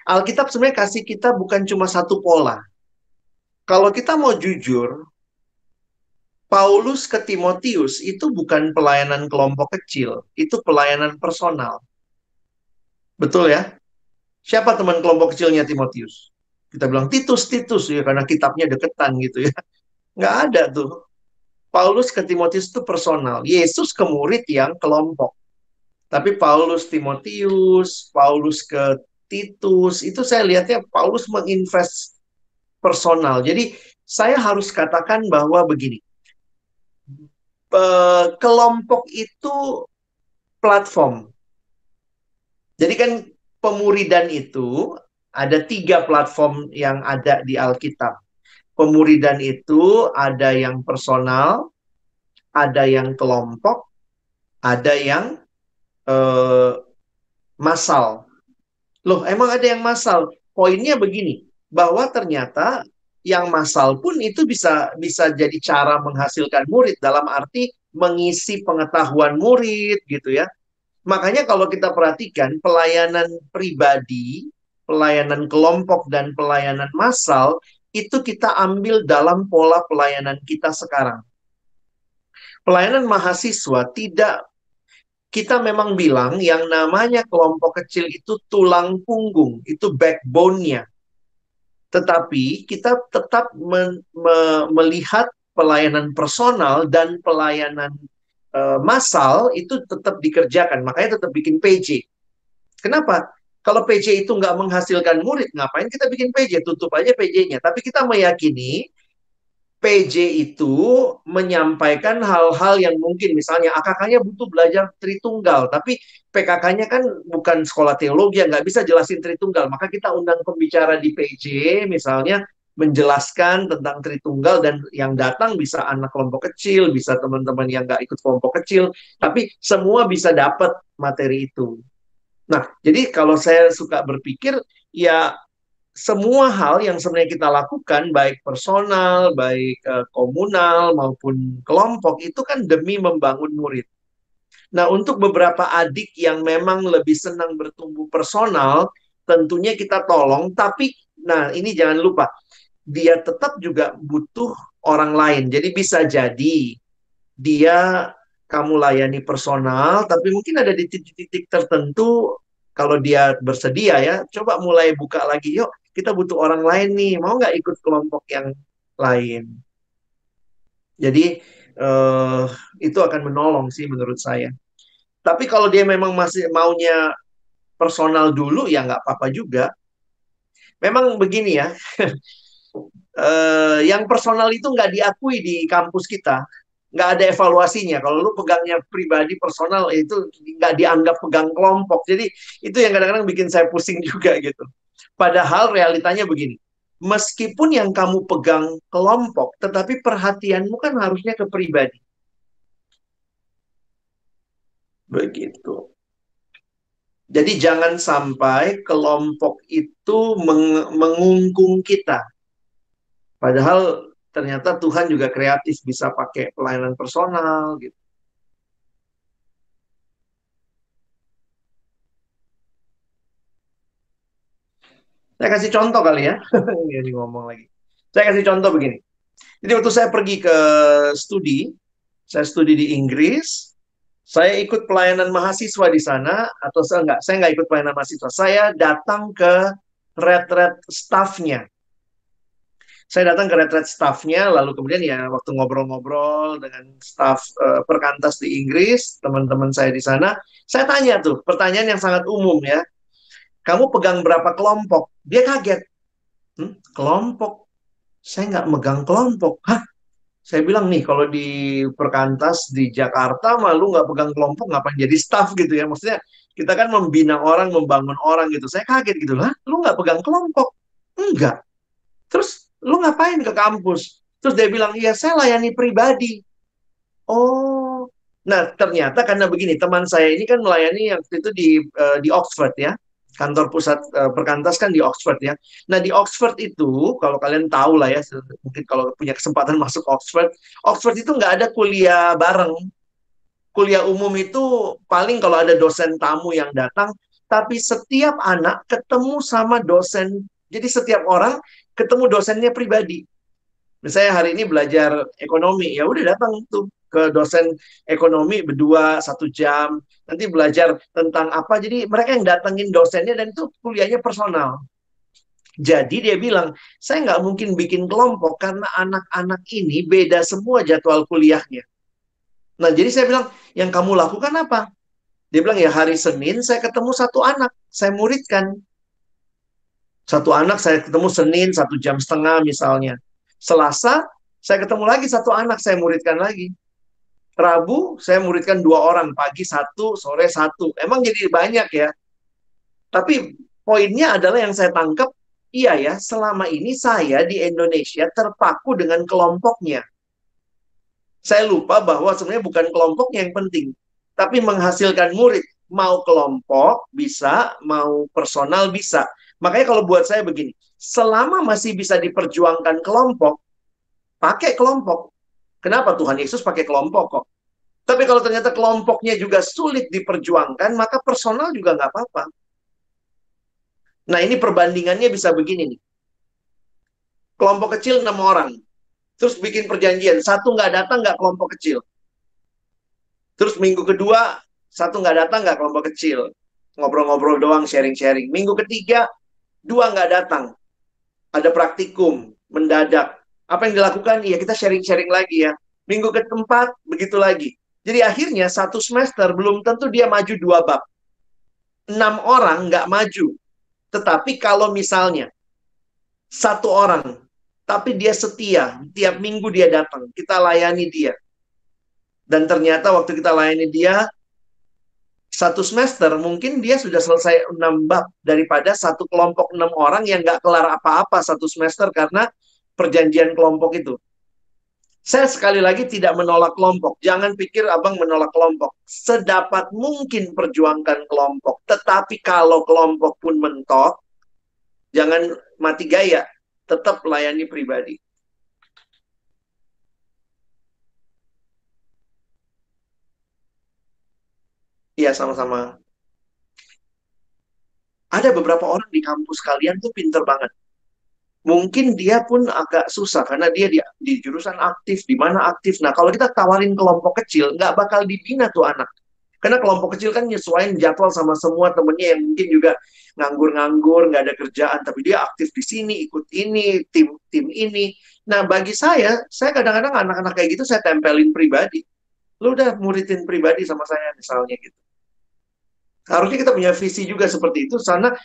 Alkitab sebenarnya kasih kita bukan cuma satu pola. Kalau kita mau jujur, Paulus ke Timotius itu bukan pelayanan kelompok kecil, itu pelayanan personal. Betul ya? Siapa teman kelompok kecilnya Timotius? Kita bilang Titus, Titus ya karena kitabnya deketan gitu ya. Nggak ada tuh. Paulus ke Timotius itu personal. Yesus ke murid yang kelompok. Tapi Paulus Timotius, Paulus ke Titus, itu saya lihatnya Paulus menginvest personal. Jadi saya harus katakan bahwa begini, kelompok itu platform. Jadi kan pemuridan itu ada 3 platform yang ada di Alkitab. Pemuridan itu ada yang personal, ada yang kelompok, ada yang massal. Loh, emang ada yang massal? Poinnya begini, bahwa ternyata yang massal pun itu bisa jadi cara menghasilkan murid dalam arti mengisi pengetahuan murid gitu ya. Makanya kalau kita perhatikan pelayanan pribadi, pelayanan kelompok dan pelayanan massal itu kita ambil dalam pola pelayanan kita sekarang. Pelayanan mahasiswa tidak, kita memang bilang yang namanya kelompok kecil itu tulang punggung, itu backbone-nya. Tetapi kita tetap melihat pelayanan personal dan pelayanan massal itu tetap dikerjakan. Makanya tetap bikin PJ. Kenapa? Kalau PJ itu nggak menghasilkan murid, ngapain kita bikin PJ? Tutup aja PJ-nya. Tapi kita meyakini PJ itu menyampaikan hal-hal yang mungkin, misalnya AKK-nya butuh belajar Tritunggal, tapi PKK-nya kan bukan sekolah teologi, nggak bisa jelasin Tritunggal. Maka kita undang pembicara di PJ, misalnya menjelaskan tentang Tritunggal, dan yang datang bisa anak kelompok kecil, bisa teman-teman yang nggak ikut kelompok kecil, tapi semua bisa dapat materi itu. Nah, jadi kalau saya suka berpikir, ya semua hal yang sebenarnya kita lakukan, baik personal, baik komunal, maupun kelompok, itu kan demi membangun murid. Nah, untuk beberapa adik yang memang lebih senang bertumbuh personal, tentunya kita tolong, tapi, nah ini jangan lupa, dia tetap juga butuh orang lain. Jadi bisa jadi, dia kamu layani personal, tapi mungkin ada di titik-titik tertentu, kalau dia bersedia ya, coba mulai buka lagi, yuk kita butuh orang lain nih, mau nggak ikut kelompok yang lain? Jadi itu akan menolong sih menurut saya. Tapi kalau dia memang masih maunya personal dulu, ya nggak apa-apa juga. Memang begini ya, yang personal itu nggak diakui di kampus kita. Nggak ada evaluasinya. Kalau lu pegangnya pribadi personal, itu nggak dianggap pegang kelompok. Jadi itu yang kadang-kadang bikin saya pusing juga gitu. Padahal realitanya begini, meskipun yang kamu pegang kelompok, tetapi perhatianmu kan harusnya ke pribadi. Begitu. Jadi jangan sampai kelompok itu mengungkung kita. Padahal ternyata Tuhan juga kreatif, bisa pakai pelayanan personal gitu. Saya kasih contoh kali ya. Ini ngomong lagi. Saya kasih contoh begini. Jadi waktu saya pergi ke saya studi di Inggris, saya ikut pelayanan mahasiswa di sana, atau saya nggak ikut pelayanan mahasiswa. Saya datang ke retret staffnya. Saya datang ke retret staffnya, lalu kemudian ya waktu ngobrol-ngobrol dengan staff perkantas di Inggris, teman-teman saya di sana, saya tanya tuh, pertanyaan yang sangat umum ya. Kamu pegang berapa kelompok? Dia kaget. Kelompok? Saya nggak megang kelompok. Hah? Saya bilang nih, kalau di perkantas di Jakarta, malu nggak pegang kelompok, ngapain jadi staff gitu ya. Maksudnya, kita kan membina orang, membangun orang gitu. Saya kaget gitu. Lah, lu nggak pegang kelompok? Enggak. Terus, lu ngapain ke kampus? Terus dia bilang, iya saya layani pribadi. Oh, nah ternyata karena begini, teman saya ini kan melayani yang itu di Oxford ya. Kantor pusat perkantas kan di Oxford ya. Nah di Oxford itu, kalau kalian tahu lah ya, mungkin kalau punya kesempatan masuk Oxford, Oxford itu nggak ada kuliah bareng. Kuliah umum itu paling kalau ada dosen tamu yang datang, tapi setiap anak ketemu sama dosen. Jadi setiap orang ketemu dosennya pribadi. Misalnya hari ini belajar ekonomi, ya udah datang tuh ke dosen ekonomi berdua 1 jam. Nanti belajar tentang apa. Jadi mereka yang datengin dosennya, dan itu kuliahnya personal. Jadi dia bilang, saya nggak mungkin bikin kelompok karena anak-anak ini beda semua jadwal kuliahnya. Nah jadi saya bilang, yang kamu lakukan apa? Dia bilang, ya hari Senin saya ketemu satu anak, saya muridkan. Satu anak saya ketemu Senin 1,5 jam misalnya. Selasa saya ketemu lagi satu anak, saya muridkan lagi. Rabu saya muridkan 2 orang, pagi 1, sore 1. Emang jadi banyak ya. Tapi poinnya adalah yang saya tangkap, iya ya, selama ini saya di Indonesia terpaku dengan kelompoknya. Saya lupa bahwa sebenarnya bukan kelompoknya yang penting, tapi menghasilkan murid. Mau kelompok bisa, mau personal bisa. Makanya kalau buat saya begini, selama masih bisa diperjuangkan kelompok, pakai kelompok. Kenapa Tuhan Yesus pakai kelompok kok? Tapi kalau ternyata kelompoknya juga sulit diperjuangkan, maka personal juga nggak apa-apa. Nah, ini perbandingannya bisa begini nih. Kelompok kecil 6 orang. Terus bikin perjanjian. Satu nggak datang, nggak kelompok kecil. Terus minggu kedua, satu nggak datang, nggak kelompok kecil. Ngobrol-ngobrol doang, sharing-sharing. Minggu ketiga, dua nggak datang. Ada praktikum, mendadak. Apa yang dilakukan? Iya, kita sharing-sharing lagi ya. Minggu keempat, begitu lagi. Jadi akhirnya satu semester belum tentu dia maju 2 bab. 6 orang nggak maju. Tetapi kalau misalnya satu orang, tapi dia setia, tiap minggu dia datang, kita layani dia. Dan ternyata waktu kita layani dia, satu semester mungkin dia sudah selesai 6 bab daripada satu kelompok 6 orang yang nggak kelar apa-apa satu semester karena perjanjian kelompok itu. Saya sekali lagi tidak menolak kelompok. Jangan pikir abang menolak kelompok. Sedapat mungkin perjuangkan kelompok. Tetapi kalau kelompok pun mentok, jangan mati gaya. Tetap layani pribadi. Iya, sama-sama. Ada beberapa orang di kampus kalian tuh pinter banget. Mungkin dia pun agak susah karena dia di jurusan aktif, di mana aktif. Nah, kalau kita tawarin kelompok kecil, nggak bakal dibina tuh anak. Karena kelompok kecil kan nyesuaiin jadwal sama semua temennya yang mungkin juga nganggur-nganggur, nggak ada kerjaan, tapi dia aktif di sini, ikut ini, tim ini. Nah, bagi saya kadang-kadang anak-anak kayak gitu saya tempelin pribadi. Lu udah muridin pribadi sama saya misalnya gitu. Harusnya kita punya visi juga seperti itu, karena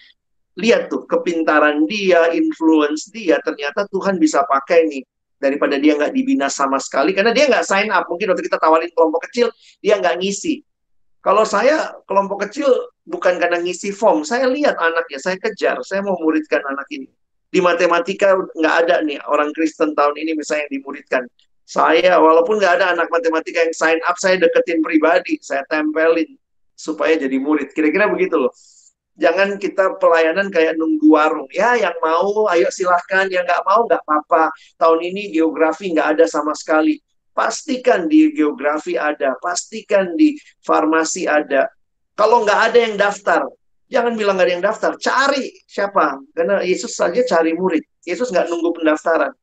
lihat tuh, kepintaran dia, influence dia, ternyata Tuhan bisa pakai nih. Daripada dia nggak dibina sama sekali, karena dia nggak sign up. Mungkin waktu kita tawarin kelompok kecil, dia nggak ngisi. Kalau saya, kelompok kecil bukan karena ngisi form. Saya lihat anaknya, saya kejar, saya mau muridkan anak ini. Di matematika nggak ada nih, orang Kristen tahun ini misalnya yang dimuridkan. Saya, walaupun nggak ada anak matematika yang sign up, saya deketin pribadi, saya tempelin supaya jadi murid. Kira-kira begitu loh. Jangan kita pelayanan kayak nunggu warung. Ya, yang mau, ayo silahkan. Yang nggak mau, nggak apa-apa. Tahun ini geografi nggak ada sama sekali. Pastikan di geografi ada. Pastikan di farmasi ada. Kalau nggak ada yang daftar, jangan bilang nggak ada yang daftar. Cari siapa. Karena Yesus saja cari murid. Yesus nggak nunggu pendaftaran.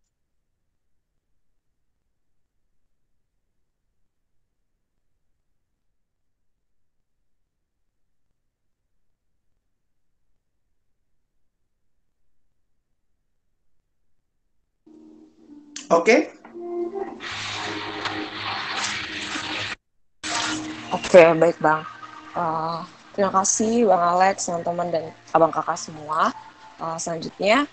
Oke? Oke, baik Bang. Terima kasih Bang Alex, teman-teman, dan Abang Kakak semua. Selanjutnya,